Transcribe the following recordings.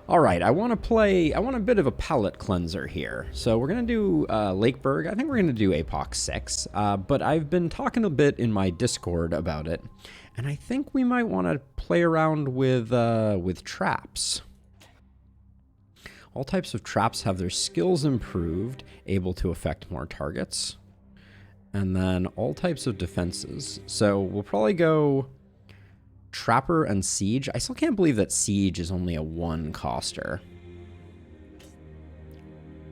All right, I want a bit of a palate cleanser here. So we're going to do Lakeburg. I think we're going to do Post-apocalyptic, but I've been talking a bit in my Discord about it, and I think we might want to play around with traps. All types of traps have their skills improved, able to affect more targets. And then all types of defenses. So we'll probably go Trapper and Siege. I still can't believe that Siege is only a 1 coster.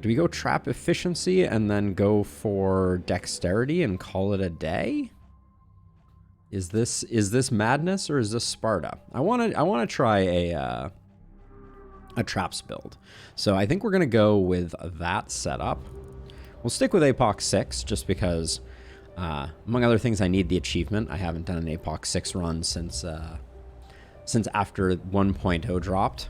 Do we go Trap Efficiency and then go for Dexterity and call it a day? Is this madness or is this Sparta? I want to try a traps build. So I think we're going to go with that setup. We'll stick with Apoc 6 just because, among other things, I need the achievement. I haven't done an Apoc 6 run since after 1.0 dropped.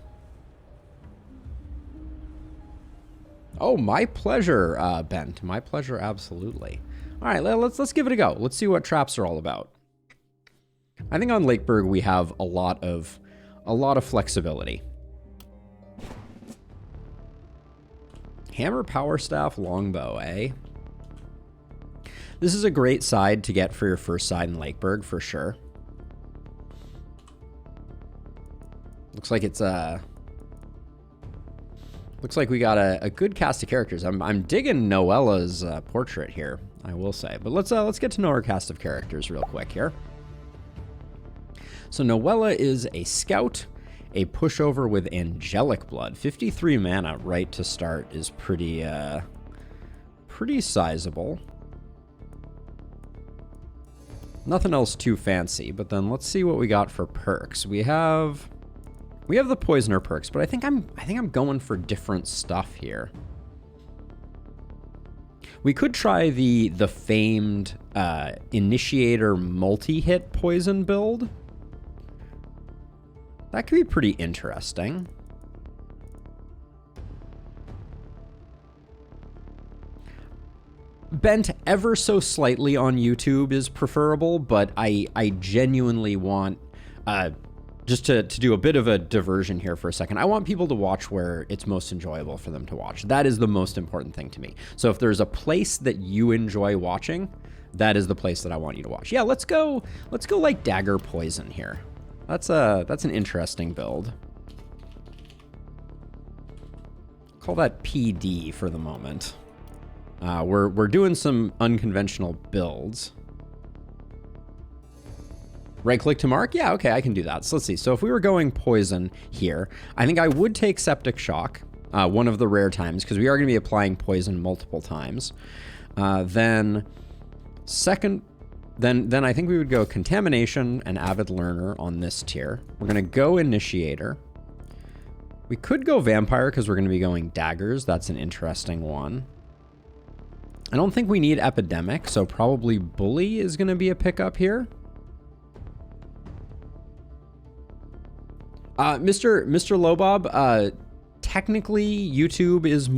Oh, my pleasure, Bent. My pleasure, absolutely. All right, let's give it a go. Let's see what traps are all about. I think on Lakeburg we have a lot of flexibility. Hammer, Power Staff, Longbow, eh? This is a great side to get for your first side in Lakeburg, for sure. Looks like it's looks like we got a good cast of characters. I'm digging Noella's portrait here, I will say. But let's get to know our cast of characters real quick here. So Noella is a scout, a pushover with angelic blood. 53 mana right to start is pretty sizable. Nothing else too fancy, but then let's see what we got for perks. We have the poisoner perks, but I think I'm going for different stuff here. We could try the famed initiator multi-hit poison build. That could be pretty interesting. Bent ever so slightly on YouTube is preferable, but I genuinely want, just to do a bit of a diversion here for a second, I want people to watch where it's most enjoyable for them to watch. That is the most important thing to me. So if there's a place that you enjoy watching, that is the place that I want you to watch. Yeah, let's go like Dagger Poison here. That's an interesting build. Call that PD for the moment. We're doing some unconventional builds. Right click to mark? Yeah, okay, I can do that. So let's see. So if we were going poison here, I think I would take Septic Shock, one of the rare times, because we are going to be applying poison multiple times. Then I think we would go Contamination and Avid Learner on this tier. We're going to go Initiator. We could go Vampire because we're going to be going Daggers. That's an interesting one. I don't think we need Epidemic, so probably Bully is going to be a pickup here. Mr. Lobob, technically YouTube is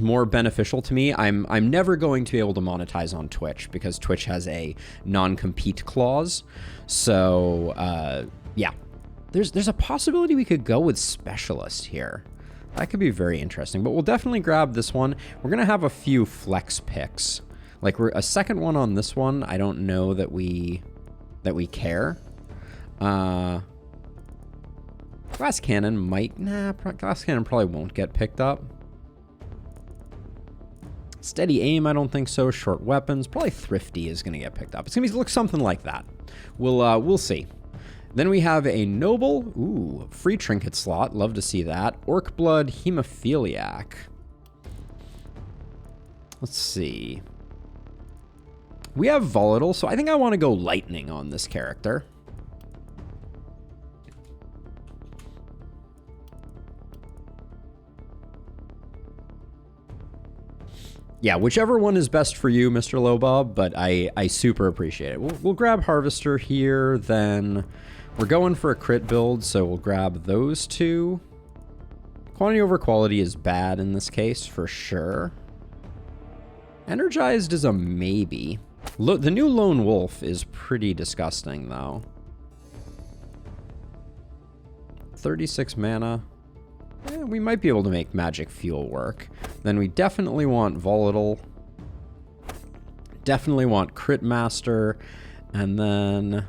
more beneficial to me. I'm never going to be able to monetize on Twitch because Twitch has a non-compete clause. So yeah, there's a possibility we could go with Specialist here. That could be very interesting, but we'll definitely grab this one. We're gonna have a few flex picks. Like a second one on this one, I don't know that we care. Glass Cannon might, Glass Cannon probably won't get picked up. Steady Aim, I don't think so. Short Weapons, probably Thrifty is gonna get picked up. It's gonna look something like that. We'll see. Then we have a Noble, ooh, free trinket slot, love to see that. Orc Blood, Hemophiliac. Let's see. We have Volatile, so I think I want to go Lightning on this character. Yeah, whichever one is best for you, Mr. Lobob, but I super appreciate it. We'll grab Harvester here, then we're going for a crit build, so we'll grab those two. Quantity over quality is bad in this case, for sure. Energized is a maybe. The new Lone Wolf is pretty disgusting, though. 36 mana. We might be able to make magic fuel work. Then we definitely want volatile. Definitely want crit master. And then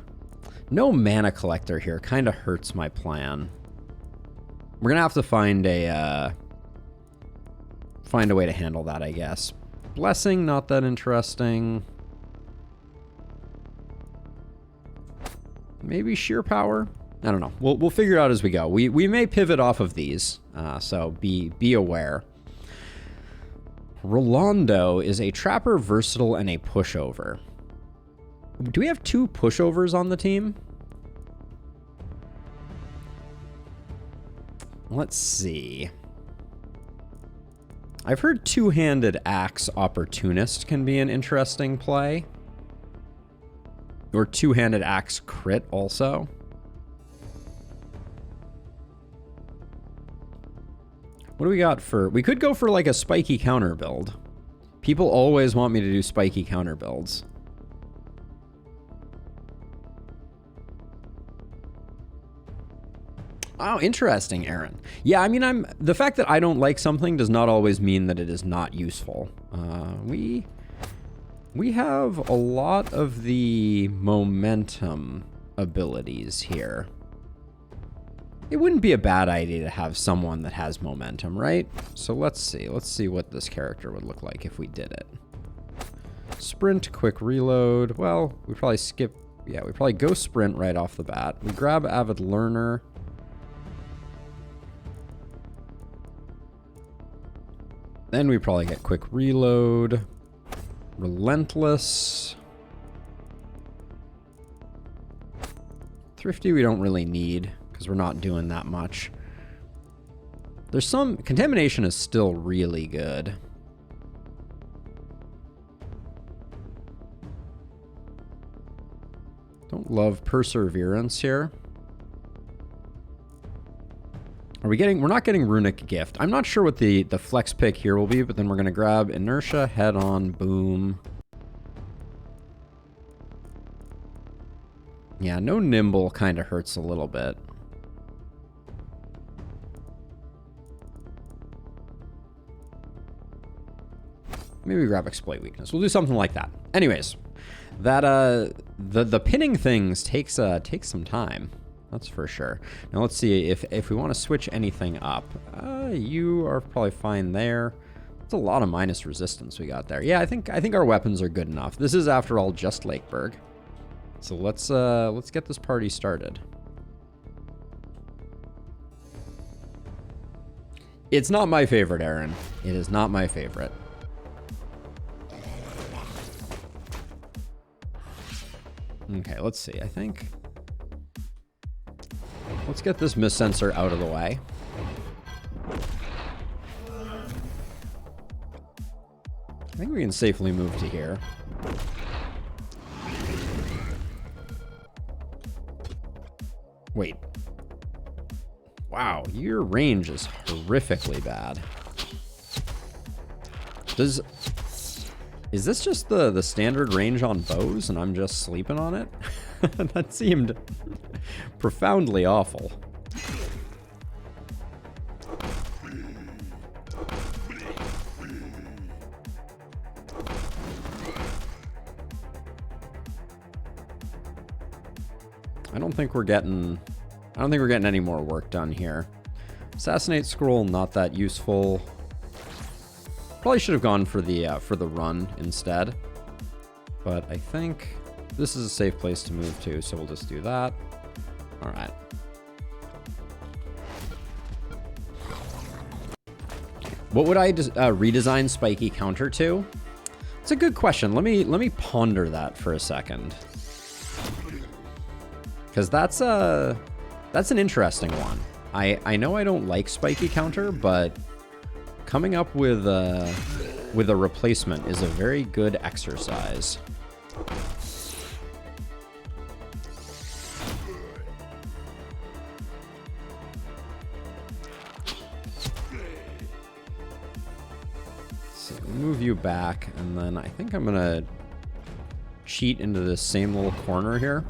no mana collector here. Kind of hurts my plan. We're going to have to find a way to handle that, I guess. Blessing, not that interesting. Maybe sheer power? I don't know. We'll figure it out as we go. We may pivot off of these, so be aware. Rolando is a trapper, versatile, and a pushover. Do we have 2 pushovers on the team? Let's see. I've heard two-handed axe opportunist can be an interesting play. Or two-handed axe crit also. What do we got for... We could go for like a spiky counter build. People always want me to do spiky counter builds. Oh, interesting, Aaron. Yeah, I mean, the fact that I don't like something does not always mean that it is not useful. We have a lot of the momentum abilities here. It wouldn't be a bad idea to have someone that has momentum, right? So let's see. Let's see what this character would look like if we did it. Sprint, quick reload. Well, we probably skip... Yeah, we probably go sprint right off the bat. We grab Avid Learner. Then we probably get quick reload. Relentless. Thrifty we don't really need because we're not doing that much. There's some... Contamination is still really good. Don't love Perseverance here. Are we getting... We're not getting Runic Gift. I'm not sure what the flex pick here will be, but then we're going to grab Inertia, Head On, Boom. Yeah, no Nimble kind of hurts a little bit. Maybe we grab Exploit Weakness. We'll do something like that. Anyways, that the pinning things takes some time. That's for sure. Now let's see if we want to switch anything up. You are probably fine there. That's a lot of minus resistance we got there. Yeah, I think our weapons are good enough. This is after all just Lakeburg. So let's get this party started. It's not my favorite, Aaron. It is not my favorite. Okay, let's see. I think... Let's get this Mist Sensor out of the way. I think we can safely move to here. Wait. Wow, your range is horrifically bad. Is this just the standard range on bows and I'm just sleeping on it? That seemed profoundly awful. I don't think we're getting any more work done here. Assassinate Scroll, not that useful. Probably should have gone for the run instead. But I think this is a safe place to move to, so we'll just do that. All right. What would I redesign Spiky Counter to? It's a good question. Let me ponder that for a second. Because that's an interesting one. I know I don't like Spiky Counter, but coming up with a replacement is a very good exercise. So move you back, and then I think I'm gonna cheat into this same little corner here.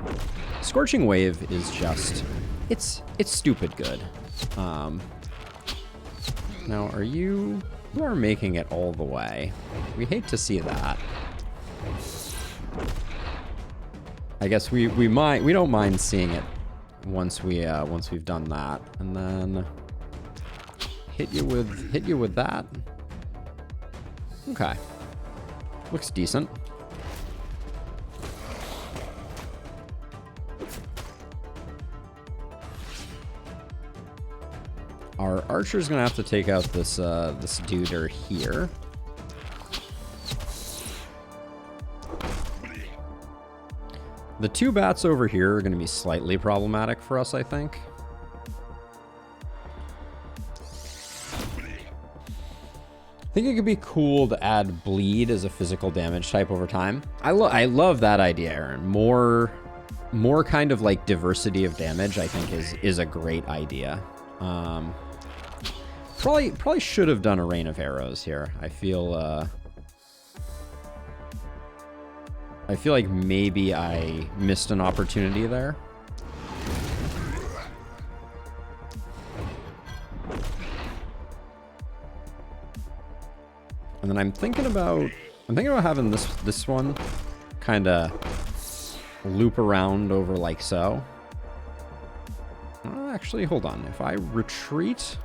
Scorching Wave is just, it's stupid good. Now, you are making it all the way. We hate to see that. I guess we don't mind seeing it once we've done that, and then hit you with that. Okay, looks decent. Our archer's gonna have to take out this this dude here. The two bats over here are gonna be slightly problematic for us, I think. I think it could be cool to add bleed as a physical damage type over time. I love that idea, Aaron. More kind of like diversity of damage, I think is a great idea. Probably should have done a rain of arrows here. I feel like maybe I missed an opportunity there. And then I'm thinking about having this one kind of loop around over like so. Actually, hold on. If I retreat,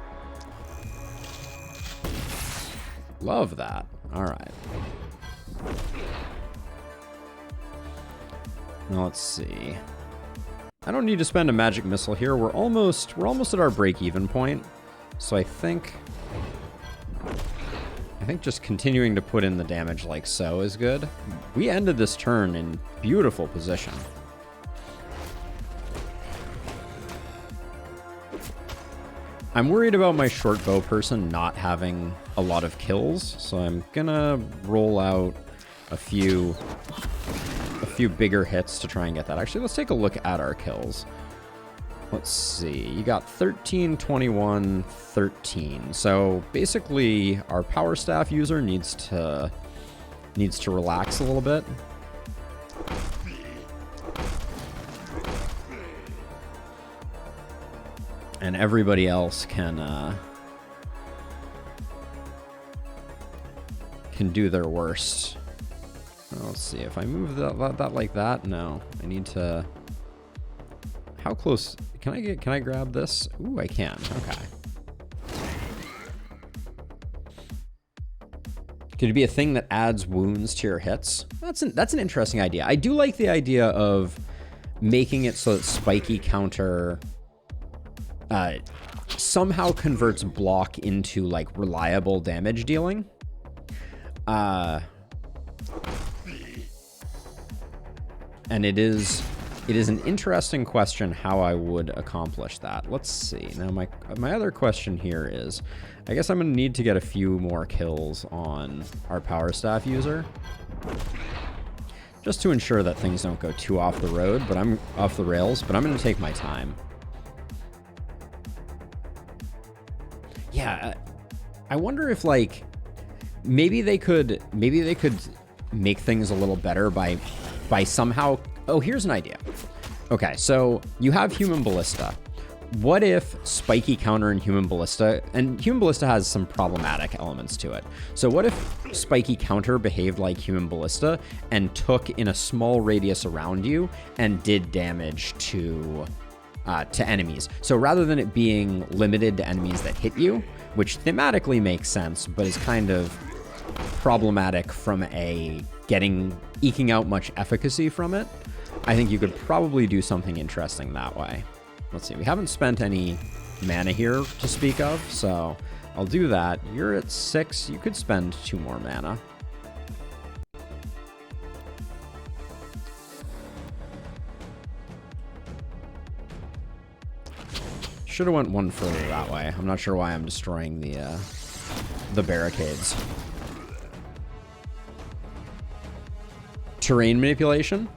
love that. All right. Now let's see. I don't need to spend a magic missile here. We're almost at our break-even point. So I think just continuing to put in the damage like so is good. We ended this turn in beautiful position. I'm worried about my short bow person not having a lot of kills, so I'm gonna roll out a few bigger hits to try and get that. Actually, let's take a look at our kills. Let's see. You got 13, 21, 13. So basically, our power staff user needs to relax a little bit. And everybody else can do their worst. Let's see, if I move that like that, no. I need to... How close... Can I grab this? Ooh, I can. Okay. Could it be a thing that adds wounds to your hits? That's an interesting idea. I do like the idea of making it so that spiky counter somehow converts block into like reliable damage dealing. And it is an interesting question how I would accomplish that. Let's see. Now my other question here is, I guess I'm gonna need to get a few more kills on our power staff user, just to ensure that things don't go too off the road, but I'm off the rails, but I'm gonna take my time. Yeah, I wonder if like maybe they could make things a little better by somehow... Oh, here's an idea. Okay, so you have Human Ballista. What if spiky counter and Human Ballista, and Human Ballista has some problematic elements to it. So what if spiky counter behaved like Human Ballista and took in a small radius around you and did damage to enemies? So rather than it being limited to enemies that hit you, which thematically makes sense, but is kind of problematic from a eking out much efficacy from it, I think you could probably do something interesting that way. Let's see, we haven't spent any mana here to speak of, so I'll do that. You're at 6, you could spend 2 more mana. Should have went one further that way. I'm not sure why I'm destroying the barricades. Terrain manipulation?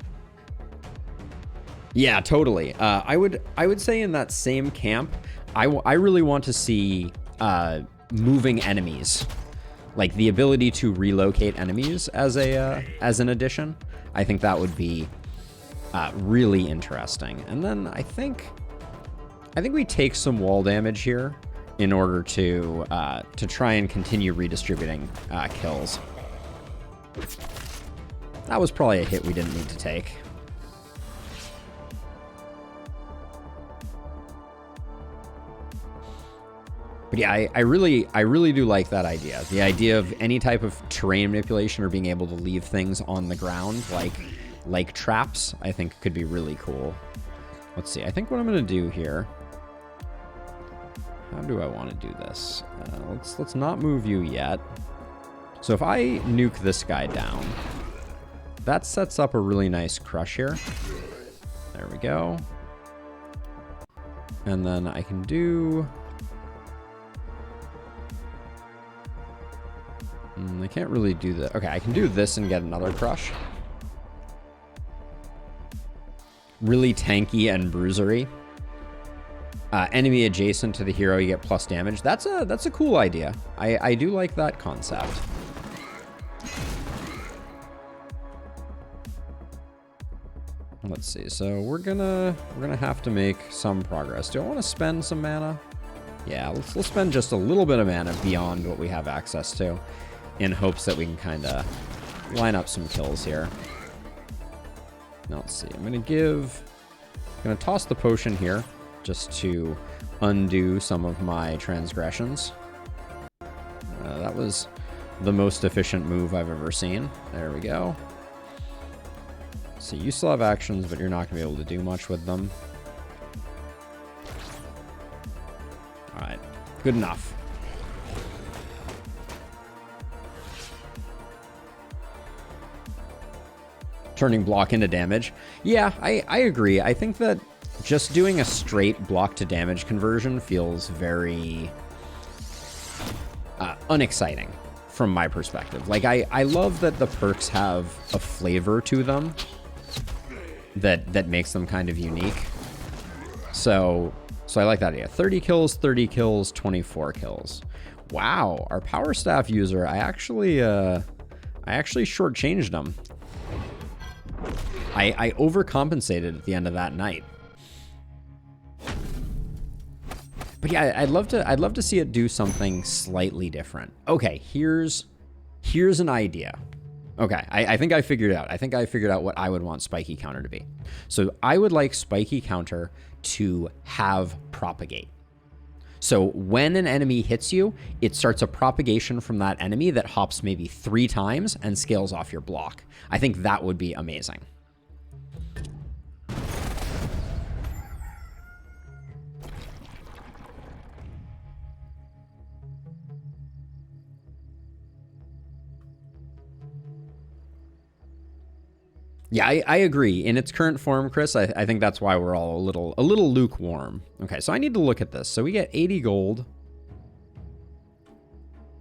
Yeah, totally. I would say in that same camp, I really want to see moving enemies, like the ability to relocate enemies as an addition. I think that would be really interesting. And then I think we take some wall damage here in order to try and continue redistributing kills. That was probably a hit we didn't need to take. But yeah, I really do like that idea. The idea of any type of terrain manipulation or being able to leave things on the ground, like traps, I think could be really cool. Let's see. I think what I'm going to do here. How do I want to do this? Let's not move you yet. So if I nuke this guy down, that sets up a really nice crush here. There we go. And then I can do... I can't really do that. Okay, I can do this and get another crush. Really tanky and bruisery. Enemy adjacent to the hero, you get plus damage. That's a cool idea. I do like that concept. Let's see. So we're gonna have to make some progress. Do I want to spend some mana? Yeah, let's spend just a little bit of mana beyond what we have access to, in hopes that we can kind of line up some kills here. Now, let's see. I'm gonna toss the potion here just to undo some of my transgressions. That was the most efficient move I've ever seen. There we go. So you still have actions, but you're not gonna be able to do much with them. All right, good enough. Turning block into damage. Yeah, I agree. I think that just doing a straight block to damage conversion feels very unexciting from my perspective. Like, I love that the perks have a flavor to them that makes them kind of unique. So I like that idea. 30 kills, 24 kills. Wow, our power staff user, I actually shortchanged him. I overcompensated at the end of that night. But yeah, I'd love to see it do something slightly different. Okay, here's an idea. Okay, I think I figured it out. I think I figured out what I would want spiky counter to be. So I would like spiky counter to have propagate. So when an enemy hits you, it starts a propagation from that enemy that hops maybe 3 times and scales off your block. I think that would be amazing. Yeah, I agree. In its current form, Chris, I think that's why we're all a little lukewarm. Okay, so I need to look at this. So we get 80 gold.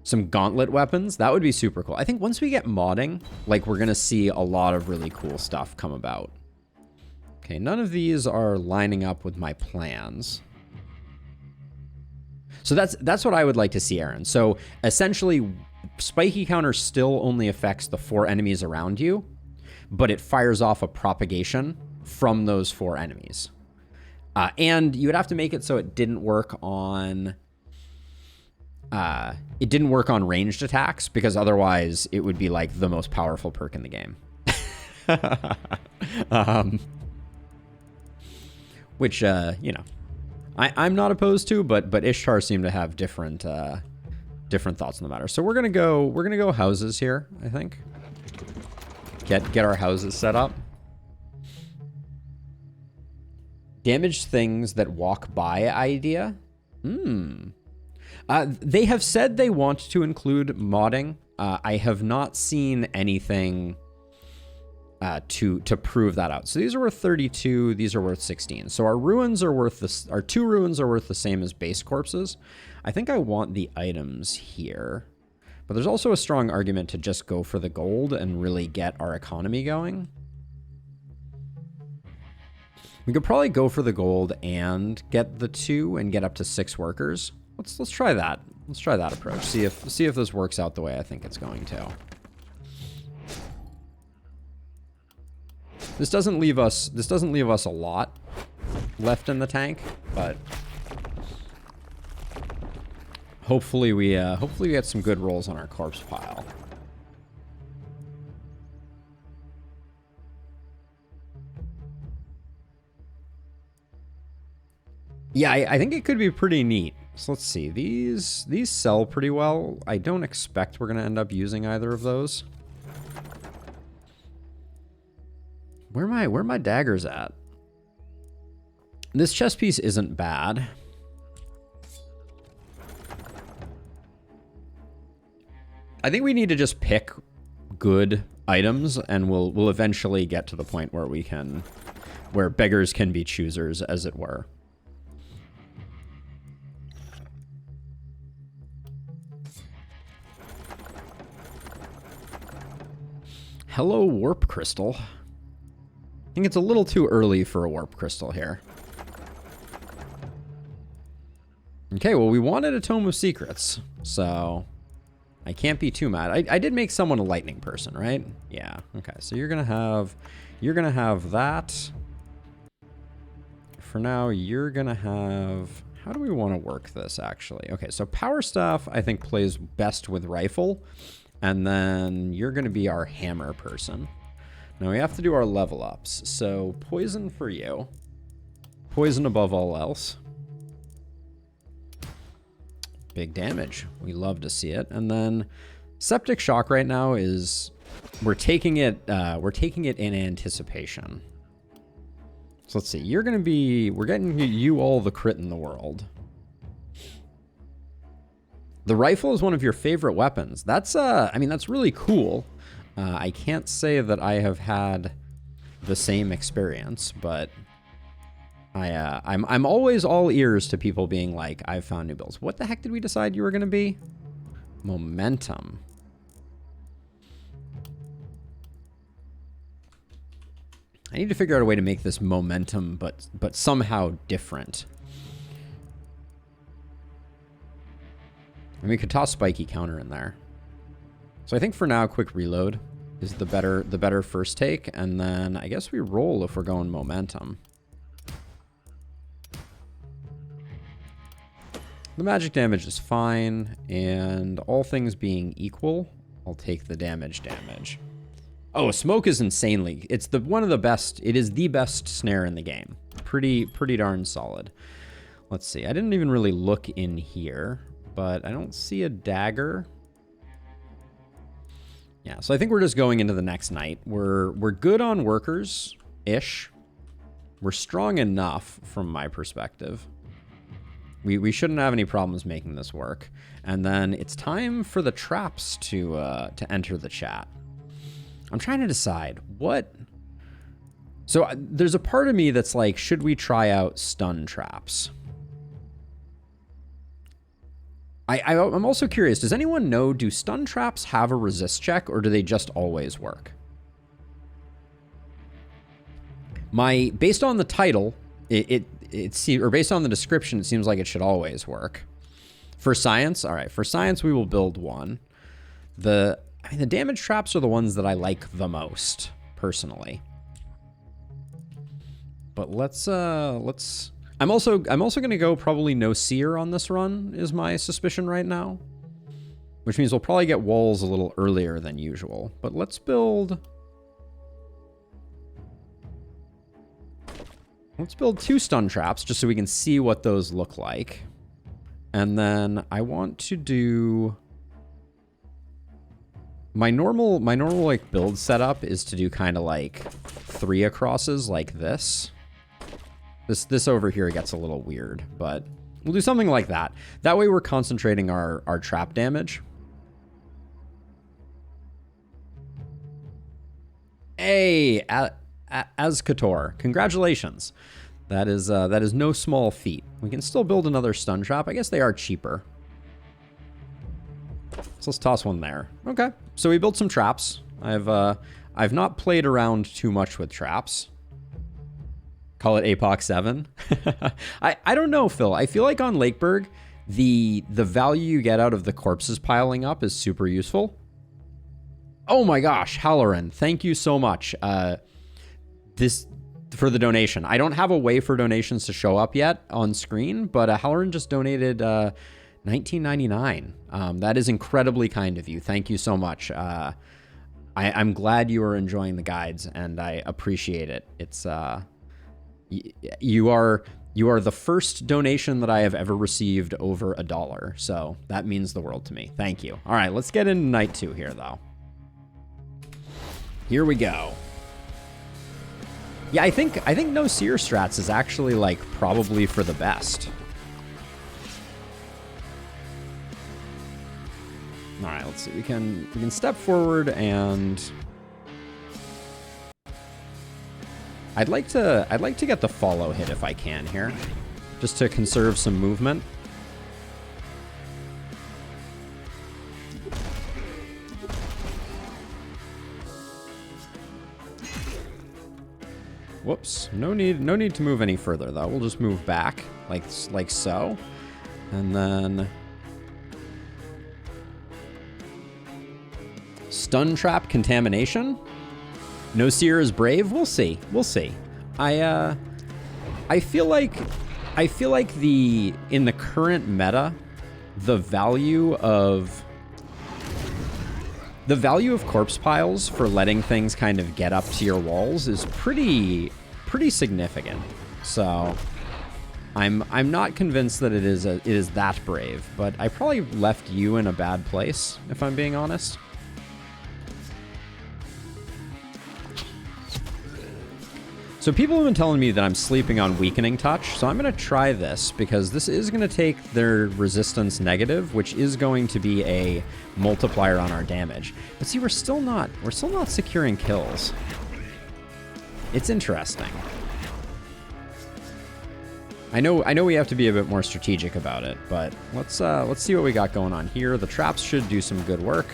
Some gauntlet weapons. That would be super cool. I think once we get modding, like, we're going to see a lot of really cool stuff come about. Okay, none of these are lining up with my plans. So that's what I would like to see, Aaron. So essentially, spiky counter still only affects the 4 enemies around you, but it fires off a propagation from those 4 enemies. And you would have to make it so it didn't work on... ranged attacks, because otherwise it would be like the most powerful perk in the game. Which, you know, I'm not opposed to, but Ishtar seemed to have different thoughts on the matter. So we're gonna go houses here, I think. Get our houses set up. Damage things that walk by idea. They have said they want to include modding. I have not seen anything to prove that out. So these are worth 32. These are worth 16. So our ruins are worth this. Our 2 ruins are worth the same as base corpses. I think I want the items here. But there's also a strong argument to just go for the gold and really get our economy going. We could probably go for the gold and get the 2 and get up to 6 workers. Let's try that. Let's try that approach. See if this works out the way I think it's going to. This doesn't leave us a lot left in the tank, but Hopefully we get some good rolls on our corpse pile. Yeah, I think it could be pretty neat. So let's see. These sell pretty well. I don't expect we're gonna end up using either of those. Where are my daggers at? This chest piece isn't bad. I think we need to just pick good items, and we'll eventually get to the point where where beggars can be choosers, as it were. Hello, warp crystal. I think it's a little too early for a warp crystal here. Okay, well, we wanted a Tome of Secrets, so I can't be too mad. I did make someone a lightning person, right? Yeah. Okay, so you're gonna have that. For now, you're gonna have. How do we want to work this actually? Okay, so power staff I think plays best with rifle. And then you're going to be our hammer person. Now we have to do our level ups. So poison for you. Poison above all else. Big damage. We love to see it. And then septic shock right now is we're taking it in anticipation. So let's see. We're getting you all the crit in the world. The rifle is one of your favorite weapons. That's I mean, that's really cool. I can't say that I have had the same experience, but I'm always all ears to people being like, I've found new builds. What the heck did we decide you were gonna be? Momentum. I need to figure out a way to make this momentum, but somehow different. And we could toss spiky counter in there. So I think for now, quick reload is the better first take, and then I guess we roll if we're going momentum. The magic damage is fine, and all things being equal, I'll take the damage. Oh, smoke is insanely. It's one of the best. It is the best snare in the game. Pretty darn solid. Let's see. I didn't even really look in here, but I don't see a dagger. Yeah, so I think we're just going into the next night. We're good on workers-ish. We're strong enough from my perspective. We shouldn't have any problems making this work. And then it's time for the traps to enter the chat. I'm trying to decide what... So there's a part of me that's like, should we try out stun traps? I'm also curious, does anyone know, do stun traps have a resist check, or do they just always work? Based on the title, or based on the description, it seems like it should always work. For science, all right, for science, we will build one. I mean, the damage traps are the ones that I like the most, personally. But let's I'm also going to go probably no Seer on this run, is my suspicion right now. Which means we'll probably get walls a little earlier than usual. But let's build 2 stun traps, just so we can see what those look like. And then I want to do... My normal like build setup is to do kind of like 3 acrosses like this. This over here gets a little weird, but we'll do something like that. That way we're concentrating our trap damage. Hey, Azkator, congratulations. That is no small feat. We can still build another stun trap. I guess they are cheaper. So let's toss one there. Okay, so we built some traps. I've not played around too much with traps. Call it APOC 7. I don't know, Phil. I feel like on Lakeburg, the value you get out of the corpses piling up is super useful. Oh my gosh, Halloran, thank you so much. For the donation. I don't have a way for donations to show up yet on screen, but Halloran just donated 1999. That is incredibly kind of you. Thank you so much. I'm glad you are enjoying the guides, and I appreciate it. It's you are the first donation that I have ever received over $1, so that means the world to me. Thank you. All right, let's get into night 2 here, though. Here we go. Yeah, I think no Seer strats is actually like probably for the best. All right, let's see. We can step forward, and I'd like to get the follow hit if I can here, just to conserve some movement. Whoops. No need to move any further though. We'll just move back like so. And then stun trap contamination. No Seer is brave. We'll see. We'll see. I feel like in the current meta, the value of corpse piles for letting things kind of get up to your walls is pretty significant. So I'm not convinced that it is that brave, but I probably left you in a bad place, if I'm being honest. So people have been telling me that I'm sleeping on Weakening Touch, so I'm going to try this because this is going to take their resistance negative, which is going to be a multiplier on our damage. But see, we're still not securing kills. It's interesting. I know we have to be a bit more strategic about it, but let's see what we got going on here. The traps should do some good work.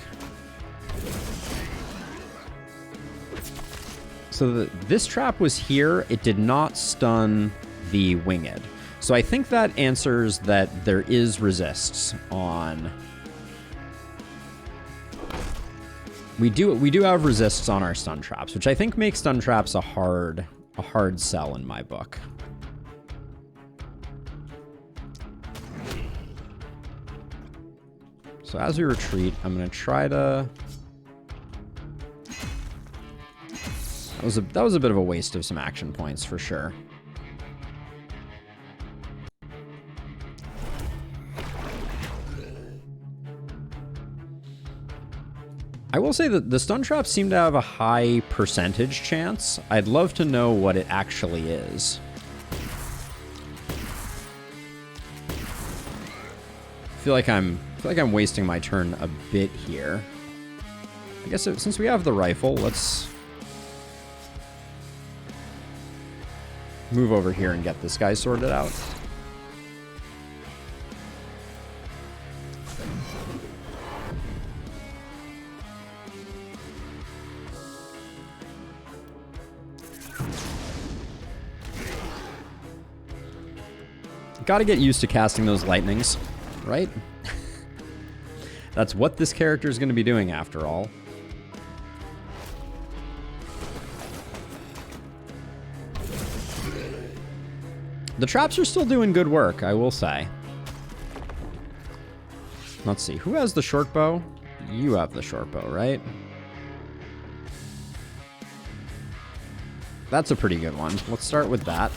So this trap was here. It did not stun the winged. So I think that answers that there is resists on. We do have resists on our stun traps, which I think makes stun traps a hard sell in my book. So as we retreat, I'm going to try to... That was a bit of a waste of some action points for sure. I will say that the stun traps seem to have a high percentage chance. I'd love to know what it actually is. I feel like I'm wasting my turn a bit here. I guess since we have the rifle, let's move over here and get this guy sorted out. Gotta get used to casting those lightnings, right? That's what this character is going to be doing after all. The traps are still doing good work, I will say. Let's see, who has the short bow? You have the short bow, right? That's a pretty good one. Let's start with that.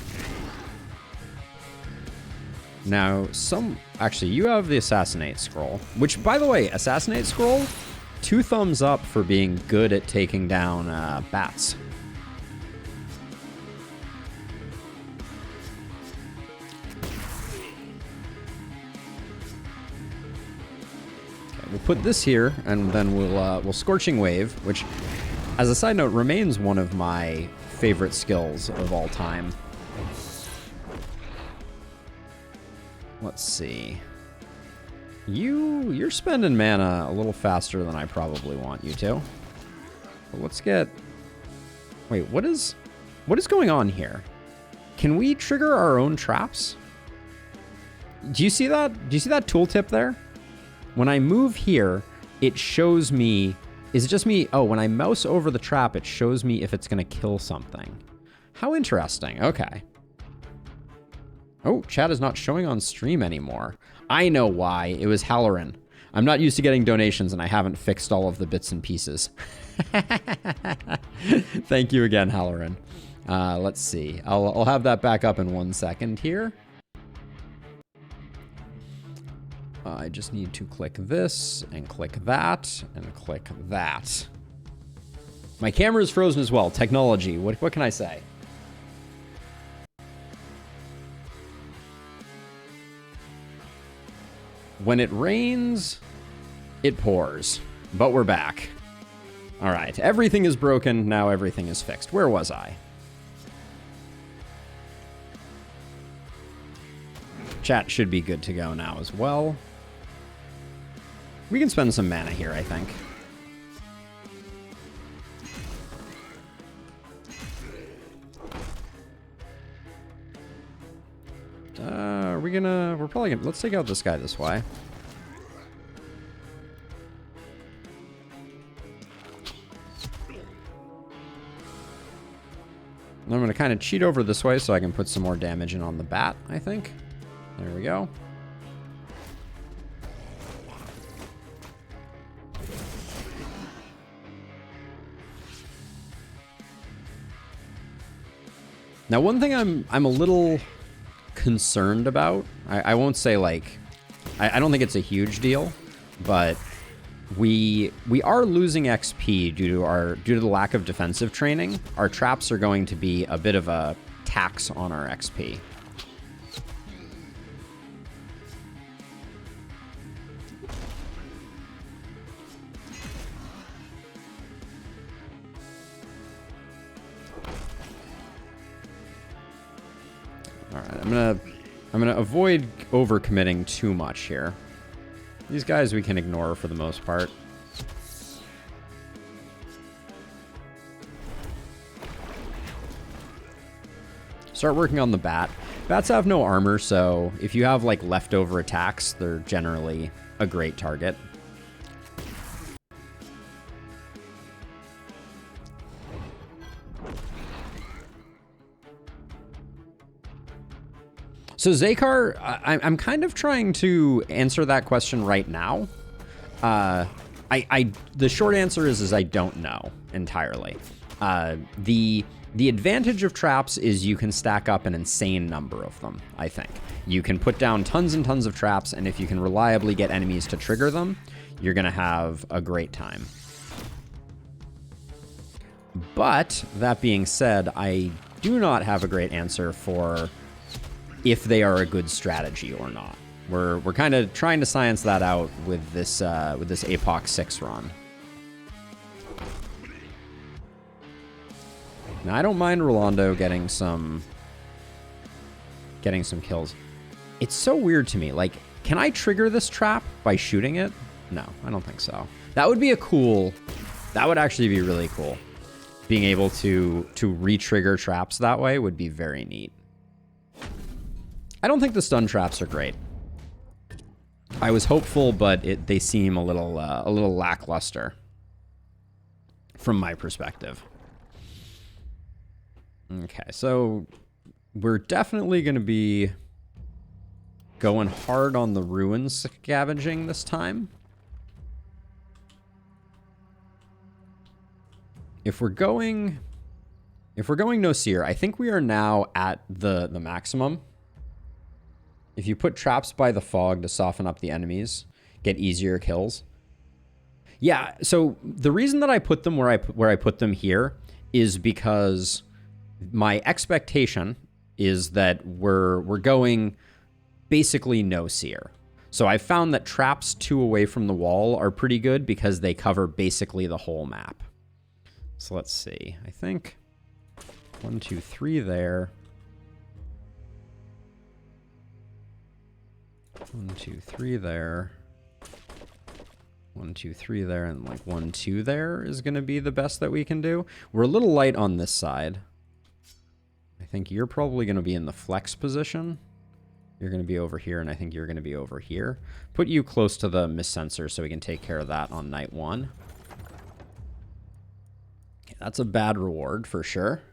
Now, actually, you have the Assassinate Scroll, which, by the way, Assassinate Scroll, 2 thumbs up for being good at taking down bats. We'll put this here, and then we'll Scorching Wave, which, as a side note, remains one of my favorite skills of all time. Let's see. You're spending mana a little faster than I probably want you to. But let's get... Wait, what is going on here? Can we trigger our own traps? Do you see that? Do you see that tooltip there? When I move here, it shows me... Is it just me? Oh, when I mouse over the trap, it shows me if it's going to kill something. How interesting. Okay. Oh, chat is not showing on stream anymore. I know why. It was Halloran. I'm not used to getting donations, and I haven't fixed all of the bits and pieces. Thank you again, Halloran. Let's see. I'll have that back up in 1 second here. I just need to click this, and click that, and click that. My camera is frozen as well. Technology. What can I say? When it rains, it pours. But we're back. All right. Everything is broken. Now everything is fixed. Where was I? Chat should be good to go now as well. We can spend some mana here, I think. We're probably gonna, let's take out this guy this way. I'm gonna kind of cheat over this way so I can put some more damage in on the bat, I think. There we go. Now, one thing I'm a little concerned about, I won't say like, I don't think it's a huge deal, but we are losing XP due to the lack of defensive training. Our traps are going to be a bit of a tax on our XP. I'm gonna avoid overcommitting too much here. These guys we can ignore for the most part. Start working on the bat. Bats have no armor, so if you have like leftover attacks, they're generally a great target. So Zakar, I'm kind of trying to answer that question right now. The short answer is I don't know entirely. The advantage of traps is you can stack up an insane number of them, I think. You can put down tons and tons of traps, and if you can reliably get enemies to trigger them, you're gonna have a great time. But that being said, I do not have a great answer for if they are a good strategy or not. We're kind of trying to science that out with this Apoc-6 run. Now I don't mind Rolando getting some kills. It's so weird to me. Like, can I trigger this trap by shooting it? No, I don't think so. That would be that would actually be really cool. Being able to re-trigger traps that way would be very neat. I don't think the stun traps are great. I was hopeful, but they seem a little lackluster from my perspective. Okay, so we're definitely going to be going hard on the ruins scavenging this time. If we're going no Seer, I think we are now at the maximum. If you put traps by the fog to soften up the enemies, get easier kills. Yeah, so the reason that I put them where I put them here is because my expectation is that we're going basically no Seer. So I found that traps 2 away from the wall are pretty good because they cover basically the whole map. So let's see. I think 1, 2, 3 there. 1, 2, 3 there. 1, 2, 3 there, and like 1, 2 there is going to be the best that we can do. We're a little light on this side. I think you're probably going to be in the flex position. You're going to be over here, and I think you're going to be over here. Put you close to the mist sensor so we can take care of that on night 1. Okay, that's a bad reward for sure.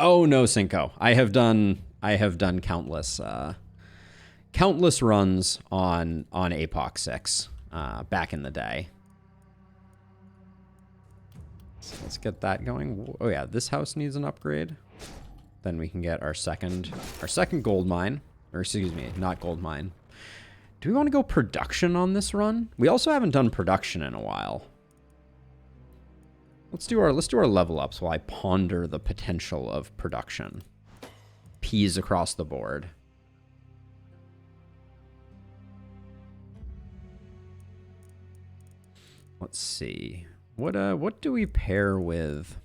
Oh no, Cinco. I have done countless countless runs on Apoc-6 back in the day. So let's get that going. Oh yeah, this house needs an upgrade. Then we can get our second gold mine, or excuse me, not gold mine. Do we want to go production on this run? We also haven't done production in a while. Let's do our level ups while I ponder the potential of production. P's across the board. Let's see. What do we pair with?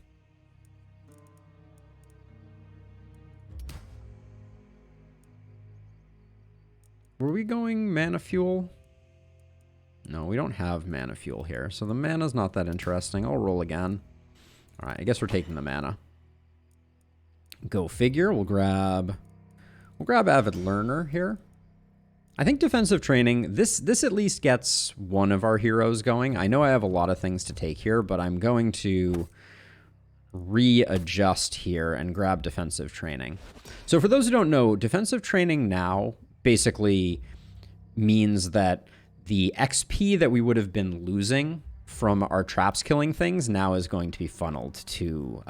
Were we going mana fuel? No, we don't have mana fuel here, so the mana's not that interesting. I'll roll again. All right, I guess we're taking the mana. Go figure. We'll grab Avid Learner here. I think defensive training, this at least gets one of our heroes going. I know I have a lot of things to take here, but I'm going to readjust here and grab defensive training. So for those who don't know, defensive training now basically means that the XP that we would have been losing from our traps killing things now is going to be funneled to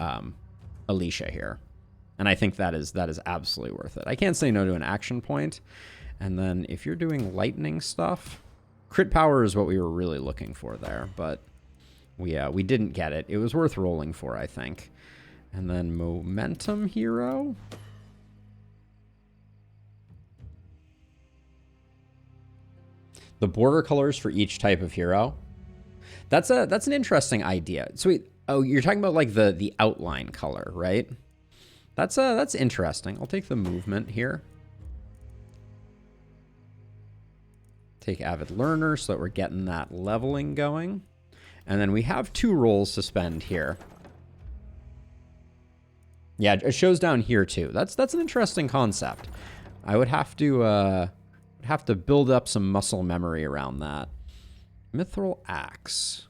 Alicia here. And I think that is absolutely worth it. I can't say no to an action point. And then if you're doing lightning stuff, crit power is what we were really looking for there, but we didn't get it. It was worth rolling for, I think. And then momentum hero. The border colors for each type of hero. That's an interesting idea. Sweet. Oh, you're talking about like the outline color, right? That's interesting. I'll take the movement here. Take Avid Learner so that we're getting that leveling going. And then we have 2 rolls to spend here. Yeah, it shows down here too. That's an interesting concept. I would have to build up some muscle memory around that. Mithril Axe.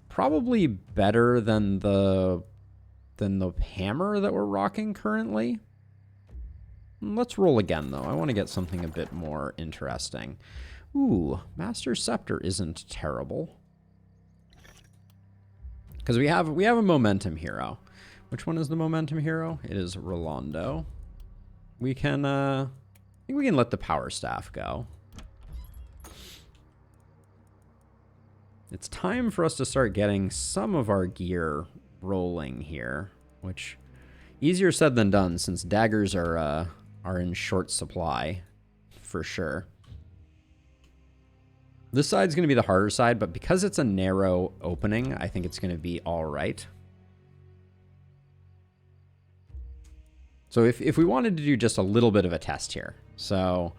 Probably better than the hammer that we're rocking currently. Let's roll again, though. I want to get something a bit more interesting. Ooh, Master Scepter isn't terrible. Because we have a momentum hero. Which one is the momentum hero? It is Rolando. We can, I think we can let the Power Staff go. It's time for us to start getting some of our gear rolling here, which easier said than done since daggers are in short supply, for sure. This side's going to be the harder side, but because it's a narrow opening, I think it's going to be all right. So if we wanted to do just a little bit of a test here, so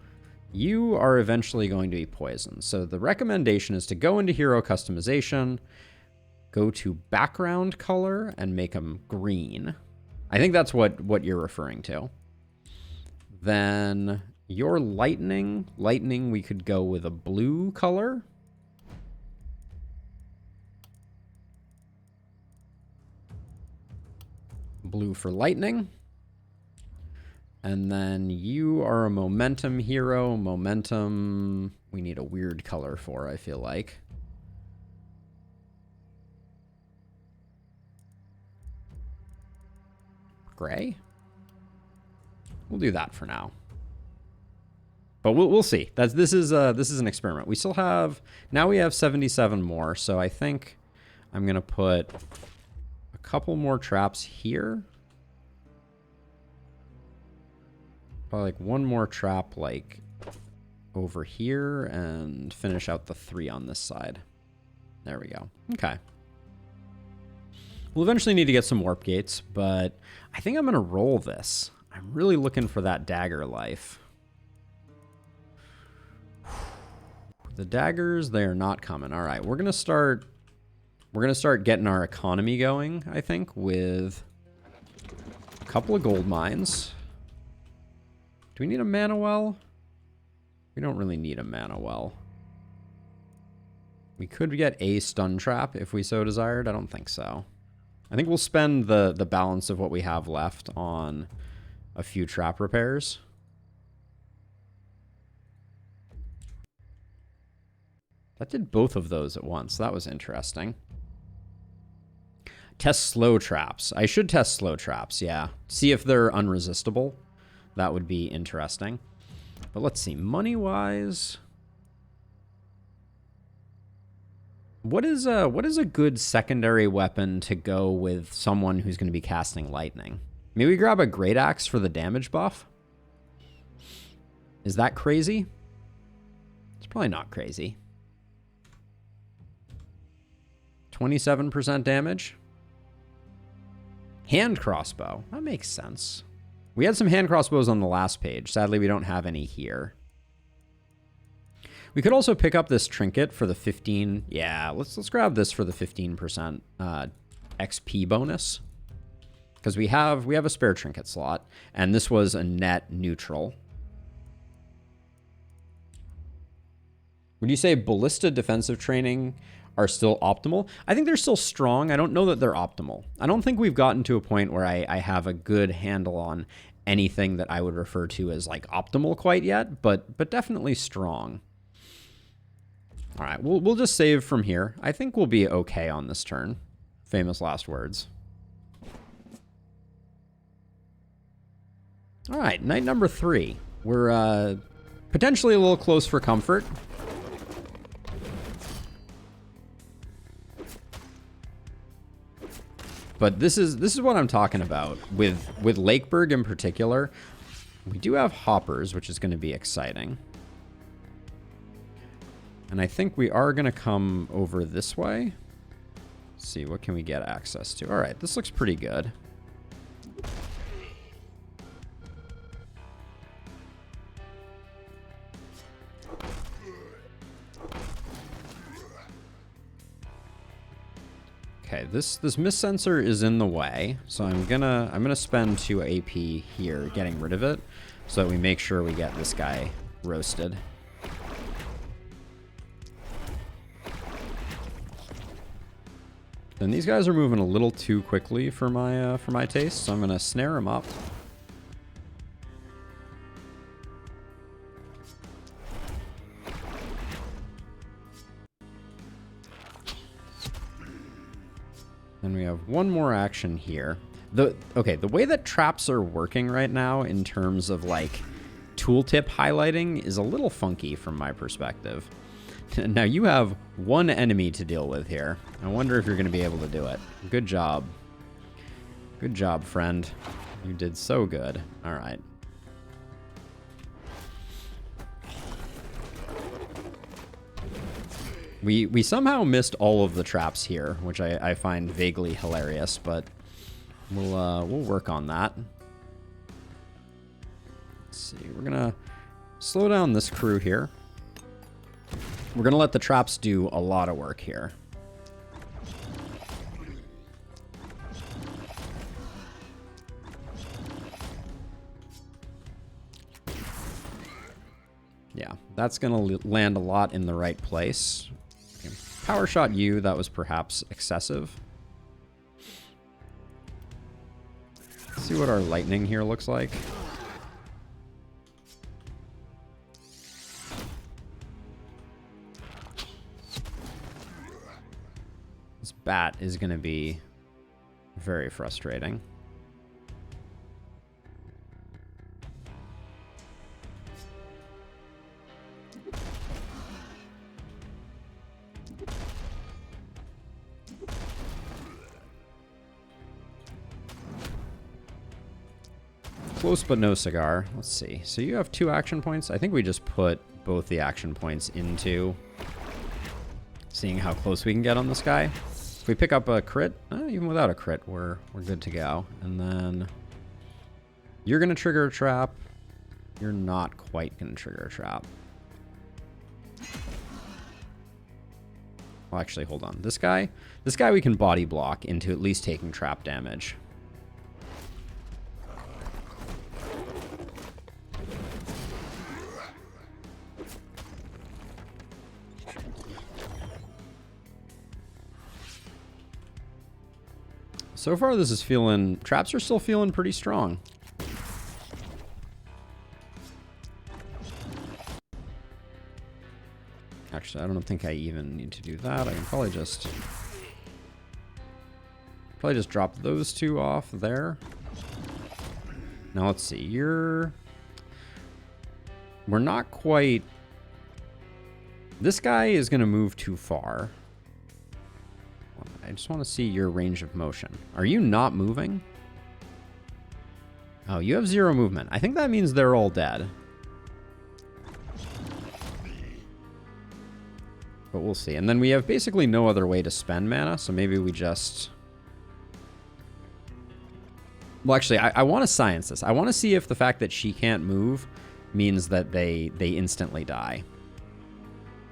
you are eventually going to be poisoned. So the recommendation is to go into hero customization, go to background color, and make them green. I think that's what you're referring to. Then your lightning, we could go with a blue color. Blue for lightning. And then you are a momentum hero. Momentum, we need a weird color for, I feel like. Gray? We'll do that for now. But we'll see. This is an experiment. We still have, now we have 77 more, so I think I'm gonna put a couple more traps here. Probably like one more trap like over here and finish out the 3 on this side. There we go. Okay. We'll eventually need to get some warp gates, but I think I'm gonna roll this. I'm really looking for that dagger life. The daggers, they are not coming. All right, we're gonna start getting our economy going, I think, with a couple of gold mines. Do we need a mana well? We don't really need a mana well. We could get a stun trap if we so desired. I don't think so. I think we'll spend the balance of what we have left on a few trap repairs. That did both of those at once. That was interesting. Test slow traps. I should test slow traps, yeah. See if they're unresistible. That would be interesting. But let's see. Money-wise... What is a good secondary weapon to go with someone who's going to be casting lightning? Maybe we grab a great axe for the damage buff? Is that crazy? It's probably not crazy. 27% damage. Hand crossbow. That makes sense. We had some hand crossbows on the last page. Sadly, we don't have any here. We could also pick up this trinket for the 15. Yeah, let's grab this for the 15% XP bonus. Because we have a spare trinket slot, and this was a net neutral. Would you say ballista defensive training are still optimal? I think they're still strong. I don't know that they're optimal. I don't think we've gotten to a point where I have a good handle on anything that I would refer to as like optimal quite yet, but definitely strong. All right, we'll just save from here. I think we'll be okay on this turn. Famous last words. All right, night number 3. We're potentially a little close for comfort. But this is what I'm talking about. With Lakeburg in particular, we do have hoppers, which is going to be exciting. And I think we are going to come over this way. Let's see, what can we get access to? All right, this looks pretty good. Okay, this mist sensor is in the way, so I'm gonna spend 2 AP here getting rid of it, so that we make sure we get this guy roasted. And these guys are moving a little too quickly for my taste, so I'm gonna snare them up. Then we have one more action here. The way that traps are working right now in terms of like tooltip highlighting is a little funky from my perspective. Now you have one enemy to deal with here. I wonder if you're going to be able to do it. Good job. Good job, friend. You did so good. All right. We somehow missed all of the traps here, which I find vaguely hilarious, but we'll work on that. Let's see. We're going to slow down this crew here. We're going to let the traps do a lot of work here. Yeah, that's going to land a lot in the right place. Okay. Power shot you, that was perhaps excessive. Let's see what our lightning here looks like. This bat is going to be very frustrating. Close but no cigar. Let's see. So you have 2 action points. I think we just put both the action points into seeing how close we can get on this guy. If we pick up a crit, even without a crit, we're good to go. And then you're going to trigger a trap. You're not quite going to trigger a trap. Well, actually, hold on. This guy we can body block into at least taking trap damage. So far this is feeling... Traps are still feeling pretty strong. Actually, I don't think I even need to do that. I can probably just drop those two off there. Now let's see. We're not quite... This guy is going to move too far. I just want to see your range of motion. Are you not moving? Oh, you have 0 movement. I think that means they're all dead. But we'll see. And then we have basically no other way to spend mana, so maybe we just... Well, actually, I want to science this. I want to see if the fact that she can't move means that they instantly die.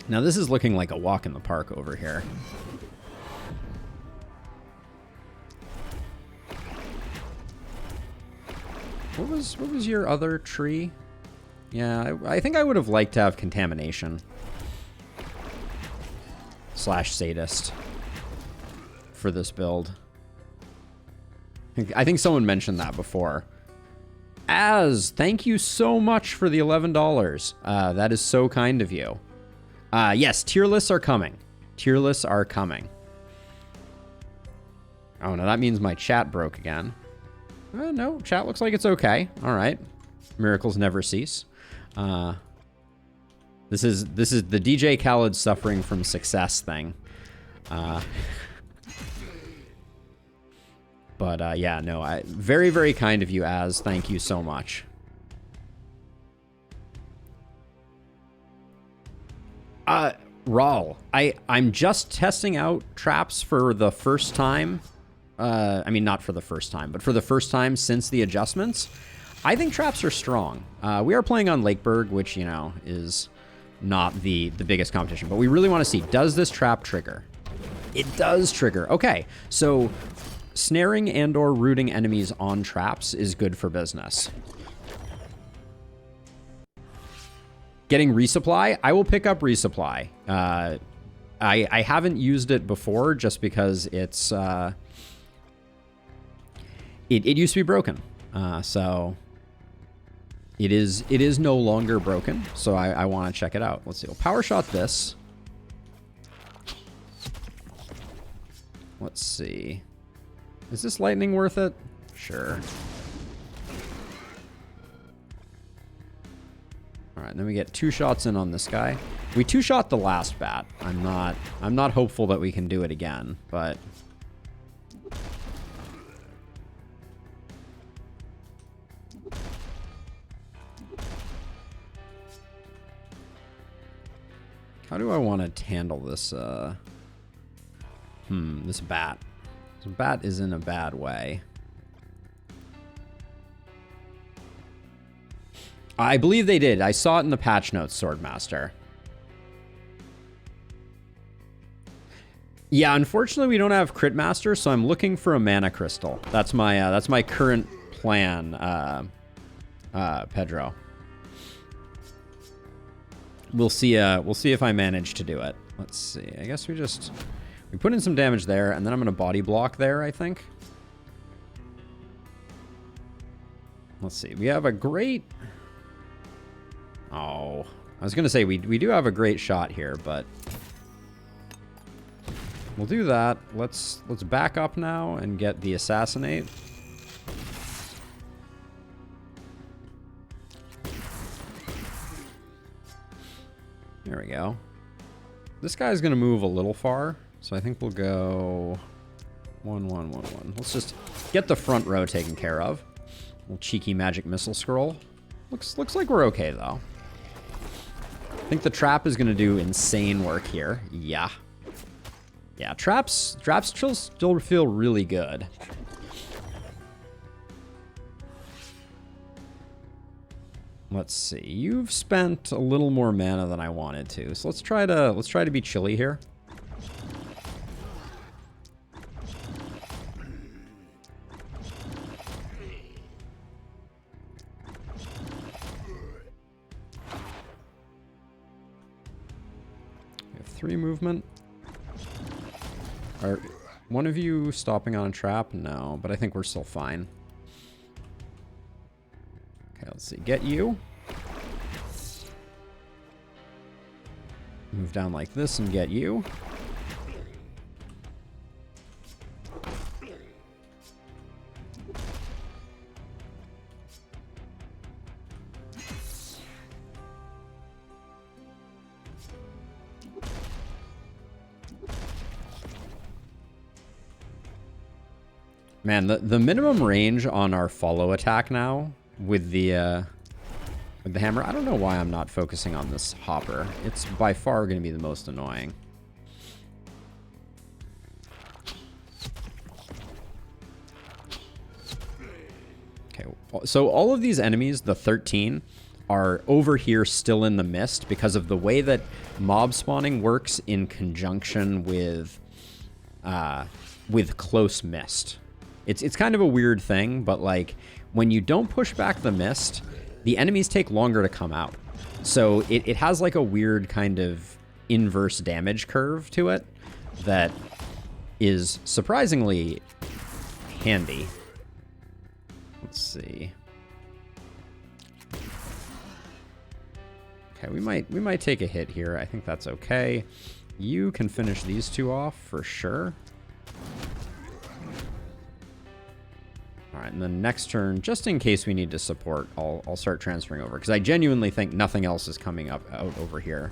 Now, this is looking like a walk in the park over here. What was your other tree? Yeah, I think I would have liked to have contamination. / sadist. For this build. I think someone mentioned that before. Thank you so much for the $11. That is so kind of you. Yes, tier lists are coming. Tier lists are coming. Oh, no, that means my chat broke again. No, chat looks like it's okay. All right. Miracles never cease. This is the DJ Khaled suffering from success thing. But yeah, no, very, very kind of you, Thank you so much. Rawl, I'm just testing out traps for the first time. I mean, not for the first time, but for the first time since the adjustments. I think traps are strong. We are playing on Lakeburg, which, you know, is not the biggest competition. But we really want to see, does this trap trigger? It does trigger. Okay, so snaring and or rooting enemies on traps is good for business. Getting resupply? I will pick up resupply. I haven't used it before just because it's... It used to be broken. So... It is no longer broken, so I want to check it out. Let's see. We'll power shot this. Let's see. Is this lightning worth it? Sure. All right, then we get 2 shots in on this guy. We 2-shot the last bat. I'm not hopeful that we can do it again, but how do I want to handle this, this bat? This bat is in a bad way. I believe they did. I saw it in the patch notes, Swordmaster. Yeah, unfortunately we don't have Crit Master, so I'm looking for a mana crystal. That's my current plan, Pedro. We'll see if I manage to do it. Let's see. I guess we put in some damage there, and then I'm gonna body block there, I think. Let's see. We have a great... Oh, I was gonna say we do have a great shot here, but we'll do that. Let's back up now and get the assassinate. There we go. This guy's gonna move a little far, so I think we'll go 1, 1, 1, 1. Let's just get the front row taken care of. Little cheeky magic missile scroll. Looks like we're okay though. I think the trap is gonna do insane work here. Yeah. Yeah, traps still feel really good. Let's see. You've spent a little more mana than I wanted to, so let's try to be chilly here. We have 3 movement. One of you stopping on a trap? No, but I think we're still fine. Okay, let's see. Get you. Move down like this and get you. Man, the minimum range on our follow attack now with the hammer, I don't know why I'm not focusing on this hopper. It's by far going to be the most annoying. Okay, so all of these enemies, the 13, are over here still in the mist because of the way that mob spawning works in conjunction with close mist. It's kind of a weird thing, but like when you don't push back the mist, the enemies take longer to come out. So it has like a weird kind of inverse damage curve to it that is surprisingly handy. Let's see. Okay, we might take a hit here. I think that's okay. You can finish these two off for sure. All right, and then next turn, just in case we need to support, I'll start transferring over because I genuinely think nothing else is coming out over here.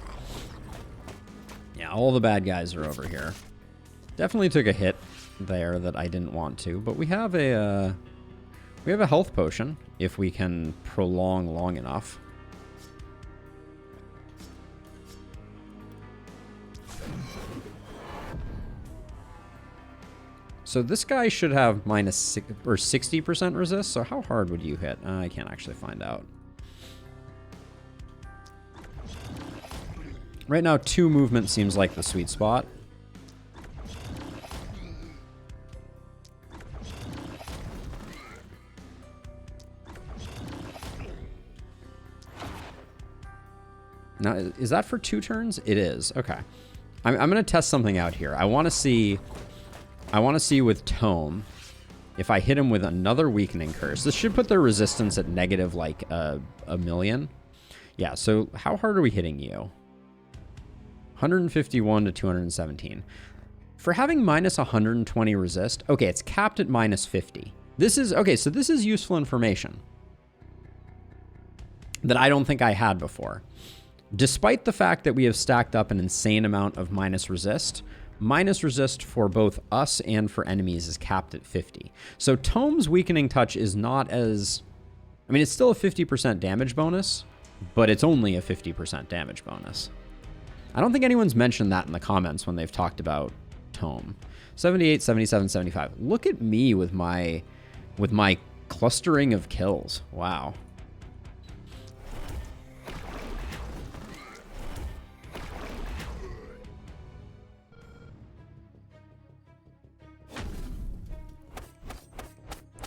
Yeah, all the bad guys are over here. Definitely took a hit there that I didn't want to, but we have a health potion if we can prolong long enough. So this guy should have minus 6 or 60% resist. So how hard would you hit? I can't actually find out. Right now, 2 movement seems like the sweet spot. Now, is that for 2 turns? It is. Okay. I'm going to test something out here. I want to see with Tome if I hit him with another weakening curse. This should put their resistance at negative like a million. Yeah, so how hard are we hitting you? 151 to 217. For having minus 120 resist, okay, it's capped at minus 50. This is, okay, so this is useful information that I don't think I had before. Despite the fact that we have stacked up an insane amount of minus resist for both us and for enemies is capped at 50. So Tome's weakening touch is not as, I mean, it's still a 50% damage bonus, but it's only a 50% damage bonus. I don't think anyone's mentioned that in the comments when they've talked about Tome. 78, 77, 75. Look at me with my clustering of kills. Wow.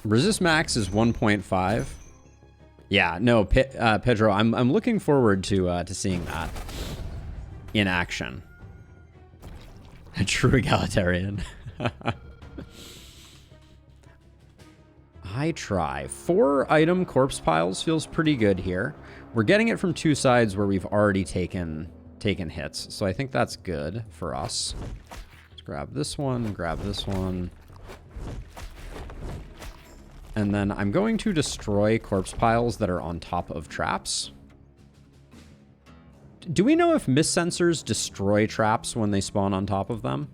Resist max is 1.5. Yeah, no, Pedro, I'm looking forward to seeing that in action. A true egalitarian. I try. 4 item corpse piles feels pretty good here. We're getting it from 2 sides where we've already taken hits, so I think that's good for us. Let's grab this one, grab this one. And then I'm going to destroy corpse piles that are on top of traps. Do we know if mist sensors destroy traps when they spawn on top of them?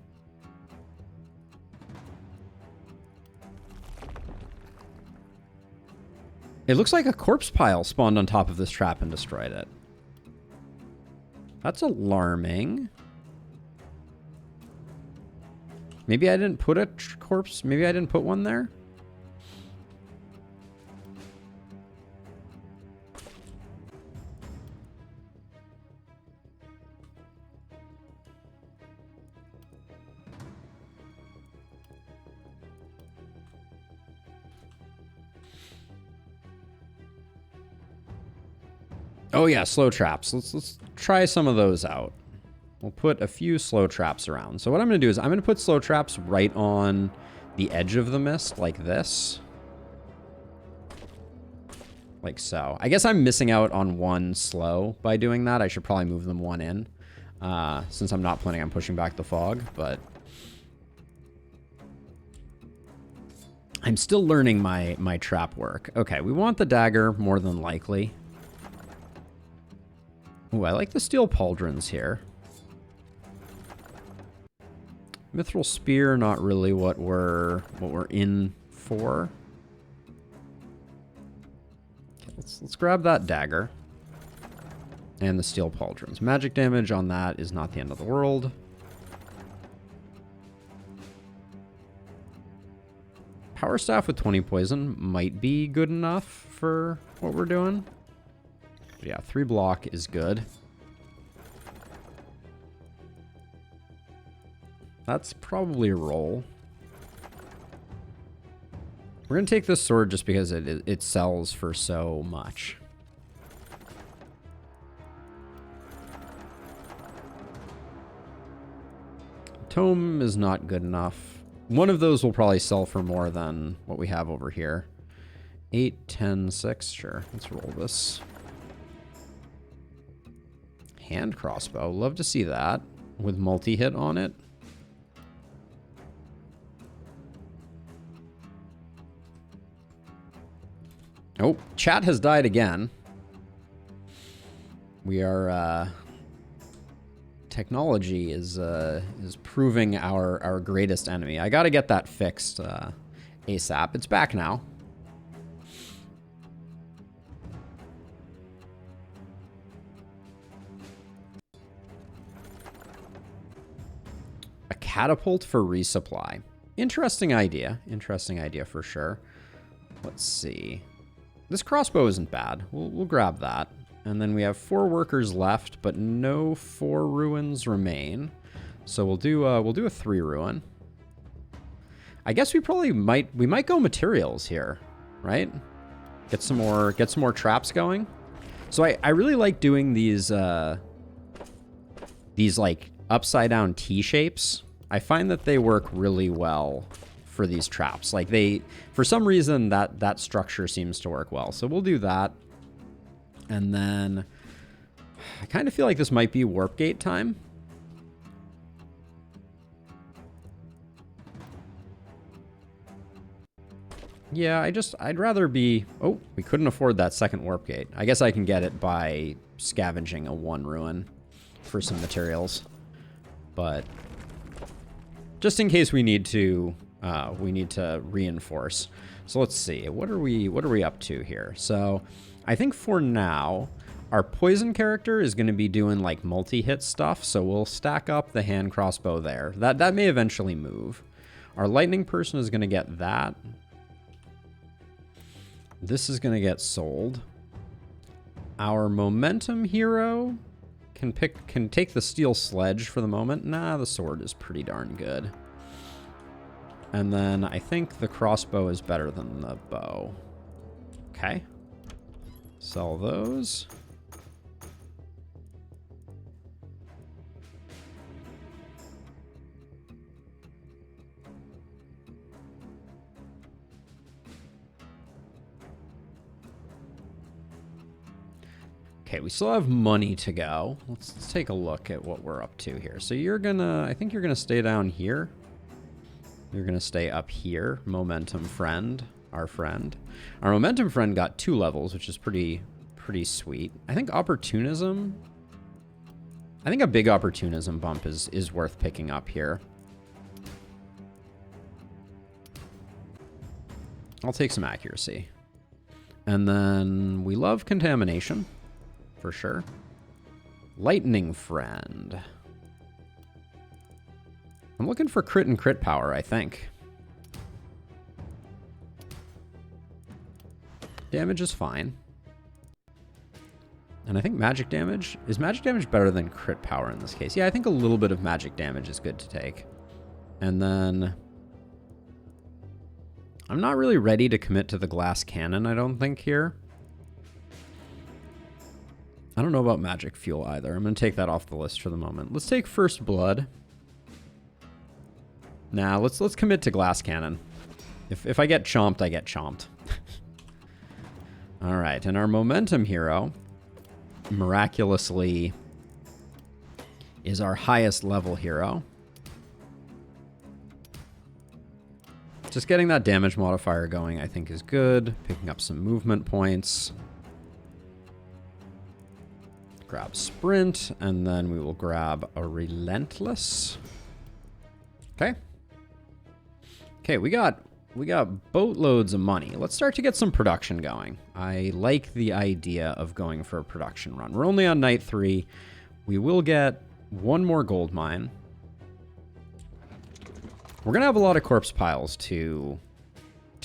It looks like a corpse pile spawned on top of this trap and destroyed it. That's alarming. Maybe I didn't put a corpse. Maybe I didn't put one there. Oh yeah, slow traps. Let's try some of those out. We'll put a few slow traps around. So what I'm going to do is I'm going to put slow traps right on the edge of the mist, like this. Like so. I guess I'm missing out on one slow by doing that. I should probably move them one in, since I'm not planning on pushing back the fog, but I'm still learning my trap work. Okay, we want the dagger more than likely. Ooh, I like the steel pauldrons here. Mithril spear, not really what we're in for. Okay, let's grab that dagger. And the steel pauldrons. Magic damage on that is not the end of the world. Power staff with 20 poison might be good enough for what we're doing. But yeah, 3 block is good. That's probably a roll. We're going to take this sword just because it sells for so much. Tome is not good enough. One of those will probably sell for more than what we have over here. 8, 10, 6. Sure, let's roll this. Hand crossbow. Love to see that with multi-hit on it. Oh, chat has died again. We are, technology is proving our greatest enemy. I gotta get that fixed, ASAP. It's back now. A catapult for resupply. Interesting idea. Interesting idea for sure. Let's see. This crossbow isn't bad. We'll grab that. And then we have 4 workers left, but no 4 ruins remain. So we'll do a 3 ruin. I guess we might go materials here, right? Get some more traps going. So I really like doing these like upside down T shapes. I find that they work really well for these traps. Like for some reason that structure seems to work well. So we'll do that. And then I kind of feel like this might be warp gate time. Yeah, I'd rather be... Oh, we couldn't afford that second warp gate. I guess I can get it by scavenging a 1 ruin for some materials. But just in case we need to reinforce. So let's see. What are we up to here? So I think for now, our poison character is going to be doing like multi-hit stuff. So we'll stack up the hand crossbow there. That may eventually move. Our lightning person is going to get that. This is going to get sold. Our momentum hero can take the steel sledge for the moment. Nah, the sword is pretty darn good. And then I think the crossbow is better than the bow. Okay. Sell those. Okay, we still have money to go. Let's take a look at what we're up to here. So I think you're gonna stay down here. You're gonna stay up here. Momentum friend, our friend. Our momentum friend got 2 levels, which is pretty sweet. I think opportunism. I think a big opportunism bump is worth picking up here. I'll take some accuracy. And then we love contamination. For sure. Lightning friend. I'm looking for crit and crit power, I think. Damage is fine. And I think magic damage... Is magic damage better than crit power in this case? Yeah, I think a little bit of magic damage is good to take. And then... I'm not really ready to commit to the glass cannon, I don't think, here. I don't know about magic fuel either. I'm going to take that off the list for the moment. Let's take first blood. Nah, let's commit to glass cannon. If I get chomped, I get chomped. All right, and our momentum hero, miraculously, is our highest level hero. Just getting that damage modifier going, I think, is good. Picking up some movement points. Grab sprint, and then we will grab a relentless. Okay. Okay, we got boatloads of money. Let's start to get some production going. I like the idea of going for a production run. We're only on night 3. We will get one more gold mine. We're gonna have a lot of corpse piles to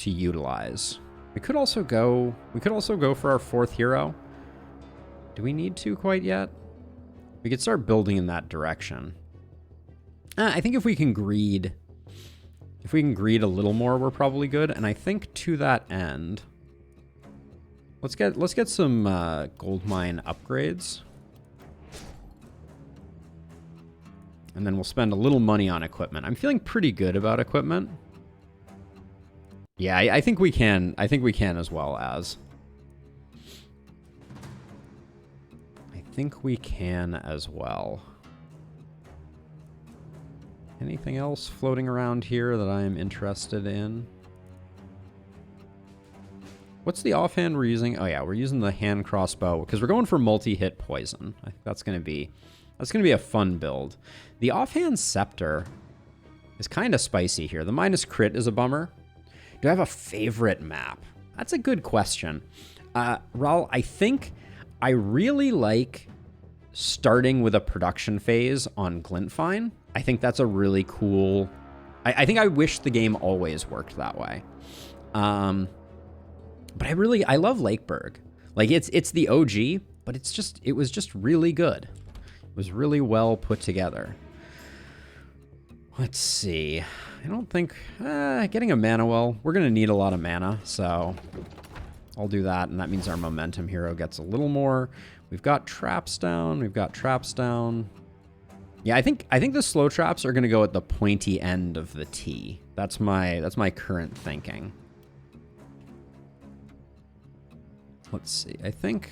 utilize. We could also go for our 4th hero. Do we need to quite yet? We could start building in that direction. I think if we can greed a little more, we're probably good. And I think to that end, let's get some gold mine upgrades. And then we'll spend a little money on equipment. I'm feeling pretty good about equipment. Yeah, I think we can. I think we can as well as. I think we can as well. Anything else floating around here that I am interested in? What's the offhand we're using? Oh yeah, we're using the hand crossbow because we're going for multi-hit poison. I think that's gonna be a fun build. The offhand scepter is kind of spicy here. The minus crit is a bummer. Do I have a favorite map? That's a good question. Raul, I think I really like starting with a production phase on Glintfine. I think that's a really cool... I think I wish the game always worked that way. But I love Lakeburg. Like, it's the OG, but it was just really good. It was really well put together. Let's see. I don't think... getting a mana well. We're going to need a lot of mana, so I'll do that, and that means our momentum hero gets a little more. We've got traps down. We've got traps down. Yeah, I think the slow traps are going to go at the pointy end of the T. That's my current thinking. Let's see. I think...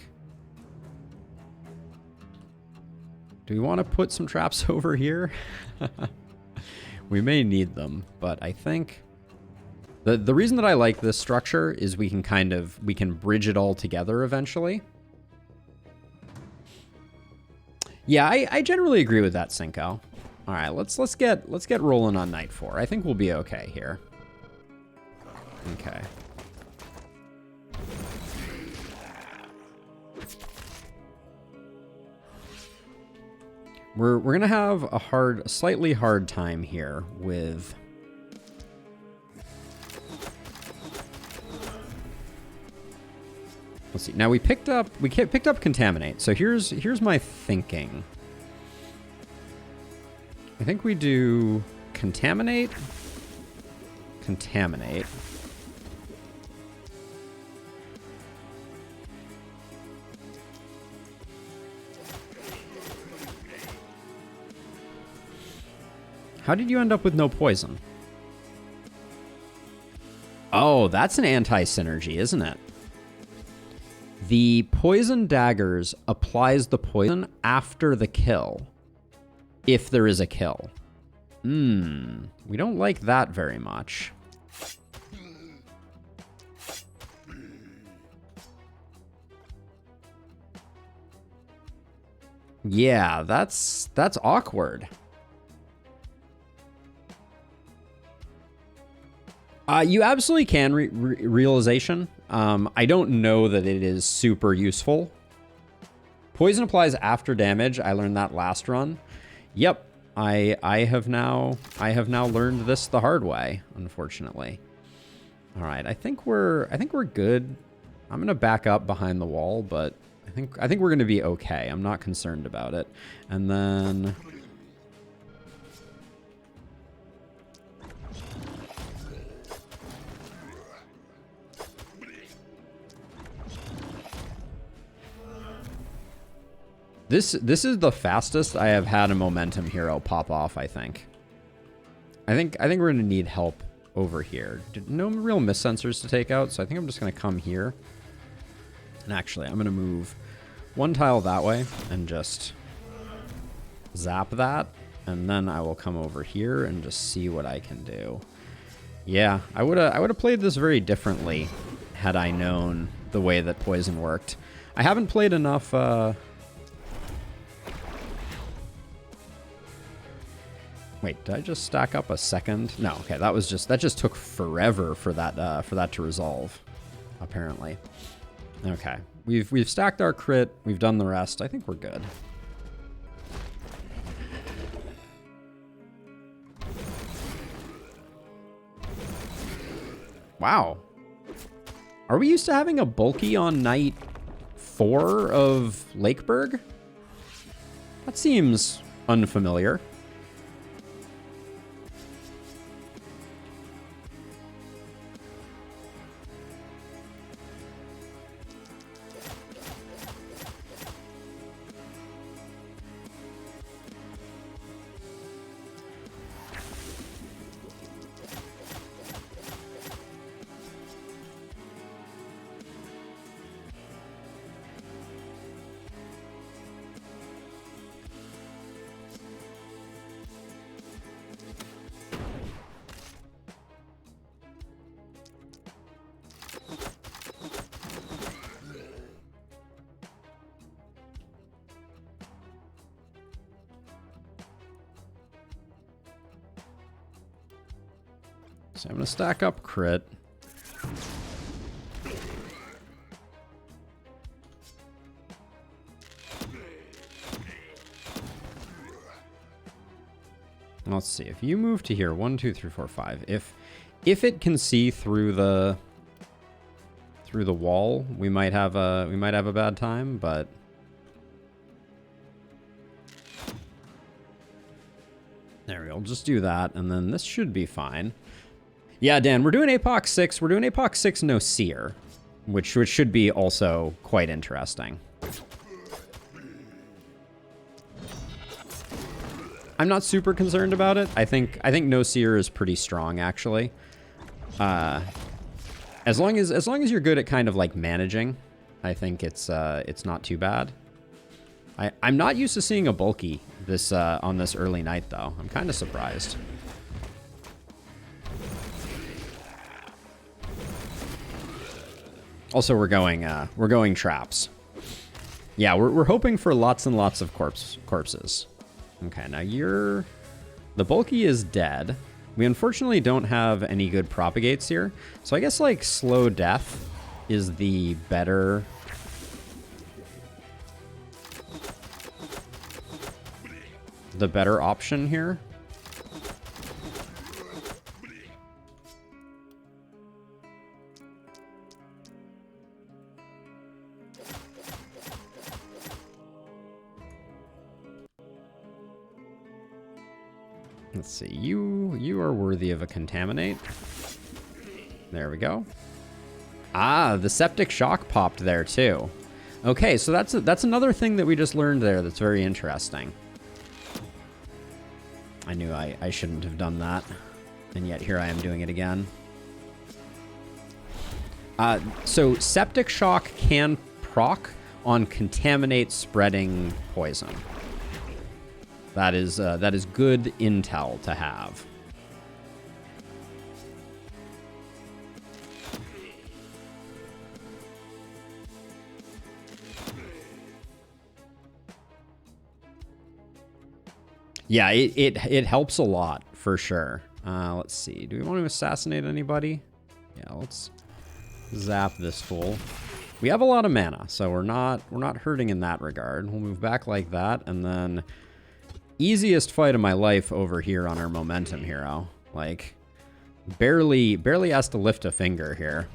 Do we want to put some traps over here? We may need them, but I think the reason that I like this structure is we can bridge it all together eventually. Yeah, I generally agree with that, Cinco. All right, let's get rolling on night 4. I think we'll be okay here. Okay. We're gonna have a slightly hard time here with... Let's see. Now we picked up Contaminate. So here's my thinking. I think we do Contaminate. How did you end up with no poison? Oh, that's an anti-synergy, isn't it? The poison daggers applies the poison after the kill, if there is a kill. We don't like that very much. Yeah, that's awkward. You absolutely can realization. I don't know that it is super useful. Poison applies after damage. I learned that last run. Yep, I have now learned this the hard way, unfortunately. All right, I think we're good. I'm gonna back up behind the wall, but I think we're gonna be okay. I'm not concerned about it. And then. This is the fastest I have had a momentum hero pop off, I think. I think we're gonna need help over here. No real miss sensors to take out, so I think I'm just gonna come here. And actually, I'm gonna move one tile that way and just zap that, and then I will come over here and just see what I can do. Yeah, I would have played this very differently had I known the way that poison worked. I haven't played enough. Wait, did I just stack up a second? No, okay, that just took forever for that to resolve, apparently. Okay, we've stacked our crit, we've done the rest. I think we're good. Wow. Are we used to having a bulky on night 4 of Lakeburg? That seems unfamiliar. So I'm going to stack up crit. Let's see. If you move to here, 1, 2, 3, 4, 5. If it can see through the wall, we might have a bad time, but there we go. We'll just do that, and then this should be fine. Yeah, Dan, we're doing Post-apocalyptic. We're doing Post-apocalyptic no Seer, which should be also quite interesting. I'm not super concerned about it. I think no Seer is pretty strong, actually. As long as you're good at kind of like managing, I think it's not too bad. I'm not used to seeing a bulky on this early night though. I'm kind of surprised. Also, we're going traps. Yeah, we're hoping for lots and lots of corpses. Okay, now the bulky is dead. We unfortunately don't have any good propagates here, so I guess like slow death is the better. The better option here. Let's see, you are worthy of a contaminate. There we go. Ah, the septic shock popped there too. Okay, so that's another thing that we just learned there that's very interesting. I knew I shouldn't have done that, and yet here I am doing it again. So septic shock can proc on contaminate spreading poison. That is good intel to have. Yeah, it helps a lot for sure. Let's see. Do we want to assassinate anybody? Yeah, let's zap this fool. We have a lot of mana, so we're not hurting in that regard. We'll move back like that, and then easiest fight of my life over here on our momentum hero. Like, barely has to lift a finger here.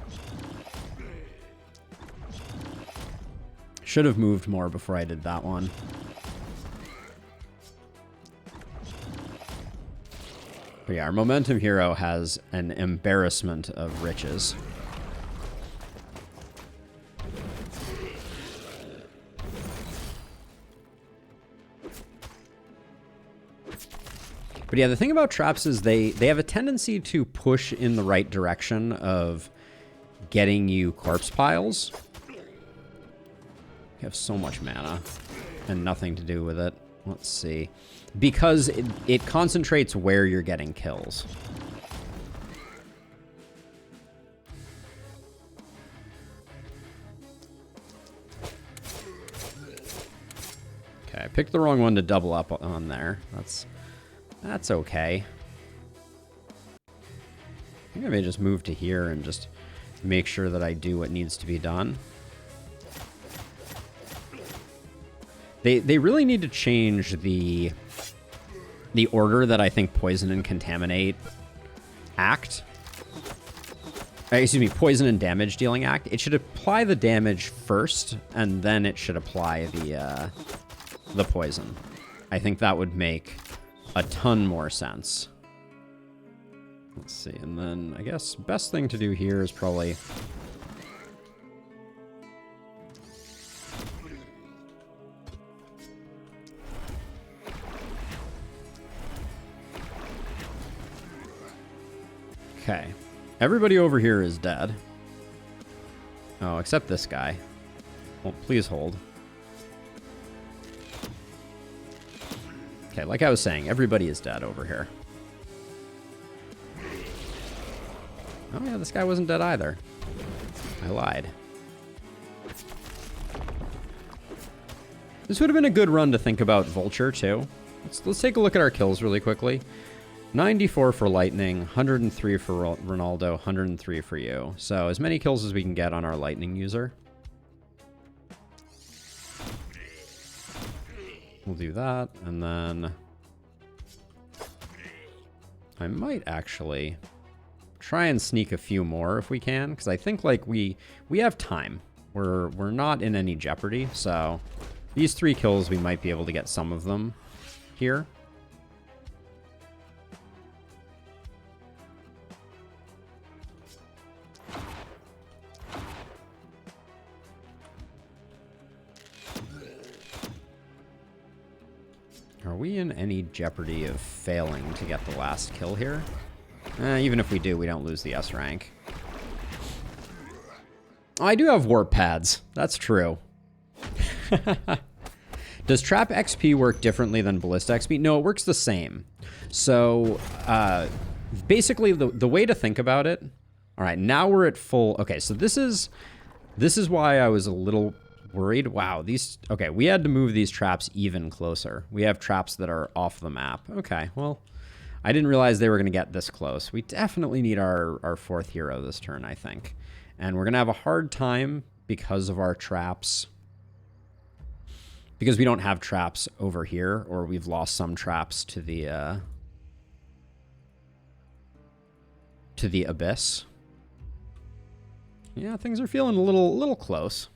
Should have moved more before I did that one. But yeah, our momentum hero has an embarrassment of riches. But yeah, the thing about traps is they have a tendency to push in the right direction of getting you corpse piles. You have so much mana and nothing to do with it. Let's see. Because it concentrates where you're getting kills. Okay, I picked the wrong one to double up on there. That's okay. I think I may just move to here and just make sure that I do what needs to be done. They really need to change the order that I think Poison and Contaminate act. Excuse me, Poison and Damage Dealing act. It should apply the damage first, and then it should apply the poison. I think that would make a ton more sense. Let's see, and then I guess best thing to do here is probably... Okay. Everybody over here is dead. Oh, except this guy. Well, please hold. Okay, like I was saying, everybody is dead over here. Oh yeah, this guy wasn't dead either. I lied. This would have been a good run to think about Vulture, too. Let's take a look at our kills really quickly. 94 for Lightning, 103 for Ronaldo, 103 for you. So as many kills as we can get on our Lightning user. We'll do that, and then I might actually try and sneak a few more if we can, because I think like we have time. We're not in any jeopardy, so these 3 kills we might be able to get some of them here. Are we in any jeopardy of failing to get the last kill here? Even if we do, we don't lose the S rank. Oh, I do have warp pads. That's true. Does trap XP work differently than ballista XP? No, it works the same. So, basically, the way to think about it... All right, now we're at full... Okay, so this is why I was a little... worried. Wow, these... Okay, we had to move these traps even closer. We have traps that are off the map. Okay, well, I didn't realize they were going to get this close. We definitely need our 4th hero this turn, I think. And we're going to have a hard time because of our traps. Because we don't have traps over here, or we've lost some traps to the abyss. Yeah, things are feeling a little close.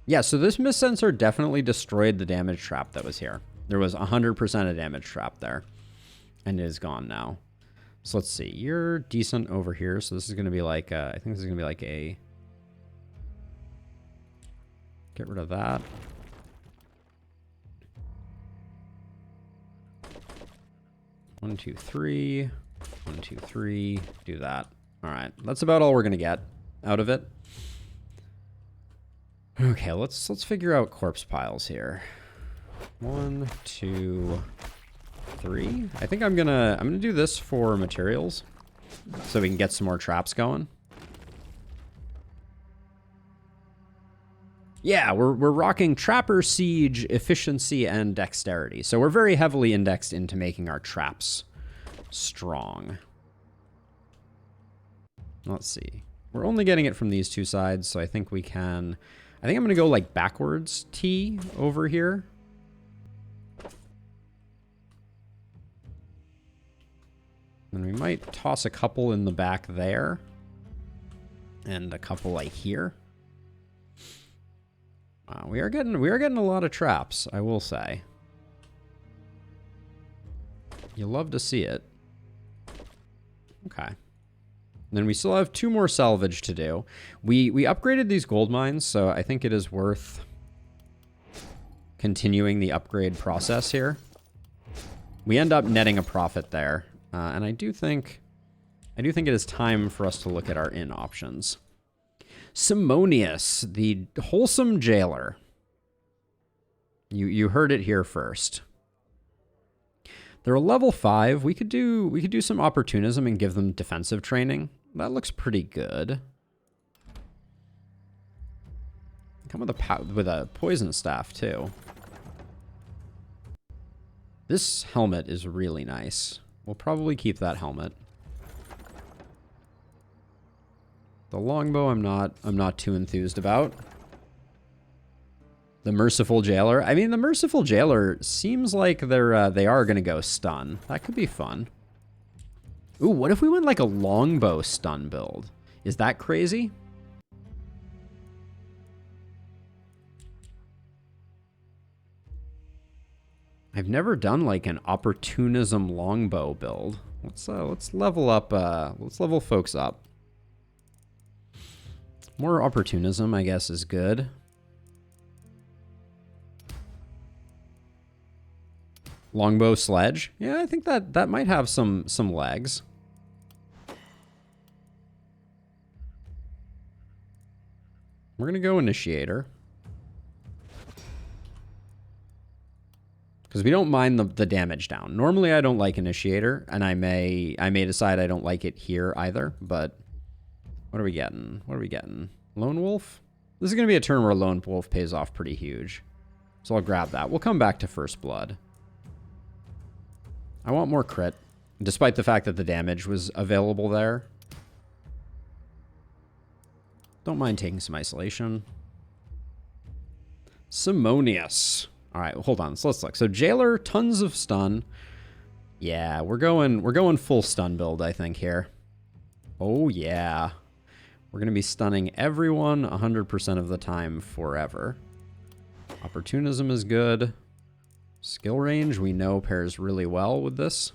Yeah, so this mist sensor definitely destroyed the damage trap that was here. There was 100% of damage trap there, and it is gone now. So let's see. You're decent over here, so this is going to be like, I think this is going to be like a... Get rid of that. One, two, three. 1, 2, 3. Do that. All right, that's about all we're going to get out of it. Okay, let's figure out corpse piles here. 1, 2, 3. I think I'm gonna do this for materials, so we can get some more traps going. Yeah, we're rocking Trapper, Siege, Efficiency, and Dexterity. So we're very heavily indexed into making our traps strong. Let's see. We're only getting it from these 2 sides, so I think we can... I think I'm going to go like backwards T over here. And we might toss a couple in the back there. And a couple like here. Wow, we are getting a lot of traps, I will say. You love to see it. Okay. Then we still have 2 more salvage to do. We upgraded these gold mines, so I think it is worth continuing the upgrade process here. We end up netting a profit there, and I do think it is time for us to look at our in options. Simonius, the wholesome jailer. You heard it here first. They're a level 5. We could do some opportunism and give them defensive training. That looks pretty good. Come with a poison staff too. This helmet is really nice. We'll probably keep that helmet. The longbow I'm not too enthused about. The merciful jailer. I mean, the merciful jailer seems like they are gonna go stun. That could be fun. Ooh, what if we went like a longbow stun build? Is that crazy? I've never done like an opportunism longbow build. Let's level up. Let's level folks up. More opportunism, I guess, is good. Longbow sledge. Yeah, I think that might have some legs. We're gonna go initiator. Because we don't mind the damage down. Normally I don't like initiator, and I may decide I don't like it here either, but what are we getting? What are we getting? Lone Wolf? This is gonna be a turn where Lone Wolf pays off pretty huge. So I'll grab that. We'll come back to First Blood. I want more crit, despite the fact that the damage was available there. Don't mind taking some isolation. Simonius. All right, hold on. So let's look. So Jailer, tons of stun. Yeah, we're going full stun build, I think, here. Oh yeah. We're gonna be stunning everyone 100% of the time forever. Opportunism is good. Skill range, we know, pairs really well with this.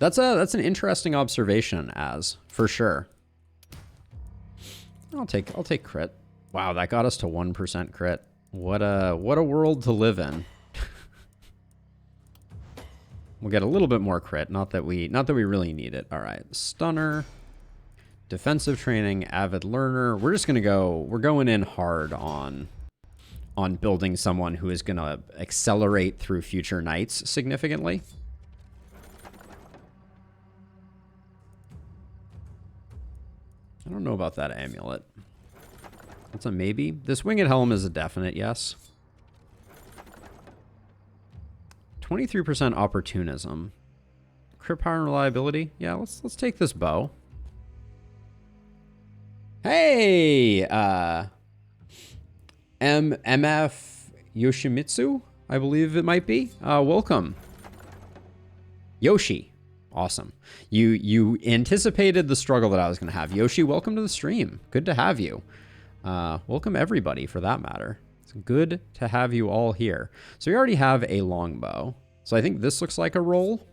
That's an interesting observation, for sure. I'll take crit. Wow, that got us to 1% crit. What a world to live in. We'll get a little bit more crit, not that we really need it. All right, stunner, defensive training, avid learner. We're going in hard on building someone who is gonna accelerate through future nights significantly. I don't know about that amulet. That's a maybe. This winged helm is a definite yes. 23% opportunism. Crit power and reliability. Yeah, let's take this bow. Hey, MF Yoshimitsu, I believe it might be. Welcome. Yoshi. Awesome. You anticipated the struggle that I was going to have. Yoshi, welcome to the stream. Good to have you. Welcome everybody, for that matter. It's good to have you all here. So we already have a longbow. So I think this looks like a roll.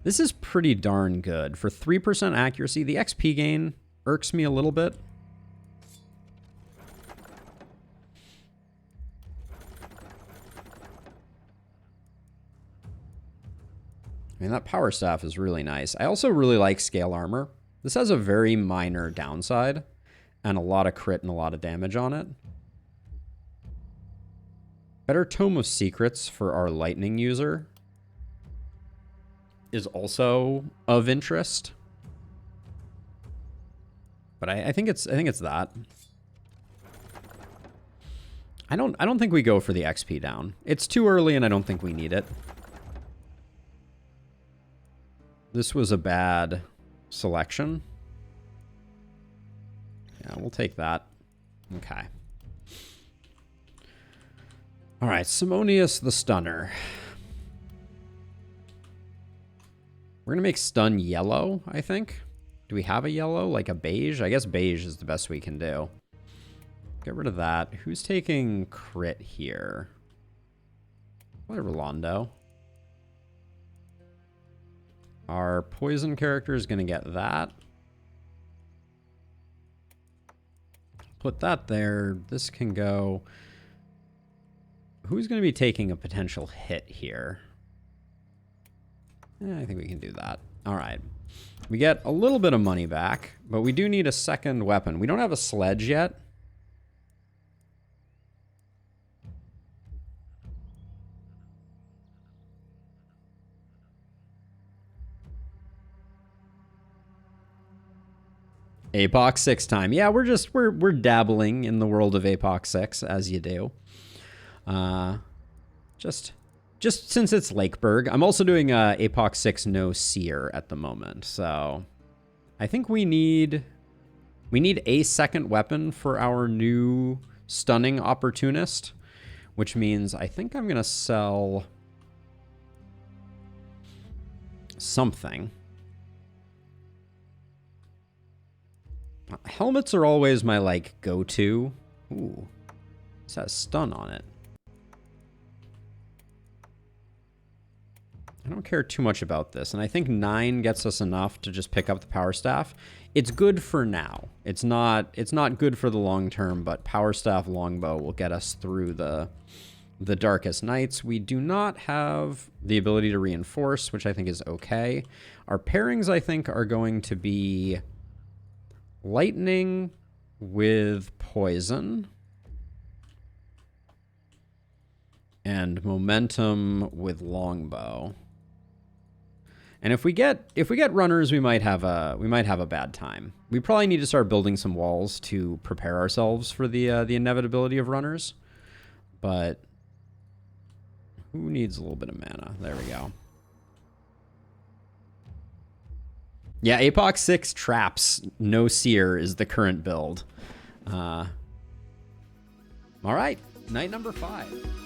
This is pretty darn good. For 3% accuracy, the XP gain irks me a little bit. I mean, that power staff is really nice. I also really like scale armor. This has a very minor downside and a lot of crit and a lot of damage on it. Better Tome of Secrets for our lightning user is also of interest. But I think it's that. I don't think we go for the XP down. It's too early and I don't think we need it. This was a bad selection. Yeah, we'll take that. Okay. All right, Simonius the Stunner. We're going to make stun yellow, I think. Do we have a yellow, like a beige? I guess beige is the best we can do. Get rid of that. Who's taking crit here? Probably Rolando. Our poison character is going to get that. Put that there. This can go. Who's going to be taking a potential hit here? I think we can do that. All right. We get a little bit of money back, but we do need a second weapon. We don't have a sledge yet. Apoc-6 time. Yeah, we're dabbling in the world of Apoc-6 as you do. Just since it's Lakeburg. I'm also doing Apoc-6 no Seer at the moment. So I think we need a second weapon for our new stunning opportunist, which means I think I'm going to sell something. Helmets are always my, like, go-to. Ooh. This has stun on it. I don't care too much about this, and I think 9 gets us enough to just pick up the power staff. It's good for now. It's not good for the long term, but power staff longbow will get us through the darkest nights. We do not have the ability to reinforce, which I think is okay. Our pairings, I think, are going to be lightning with poison and momentum with longbow. And if we get runners, we might have a bad time. We probably need to start building some walls to prepare ourselves for the inevitability of runners. But who needs a little bit of mana? There we go. Yeah, Apoc-6 traps, no Seer is the current build. All right, night number 5.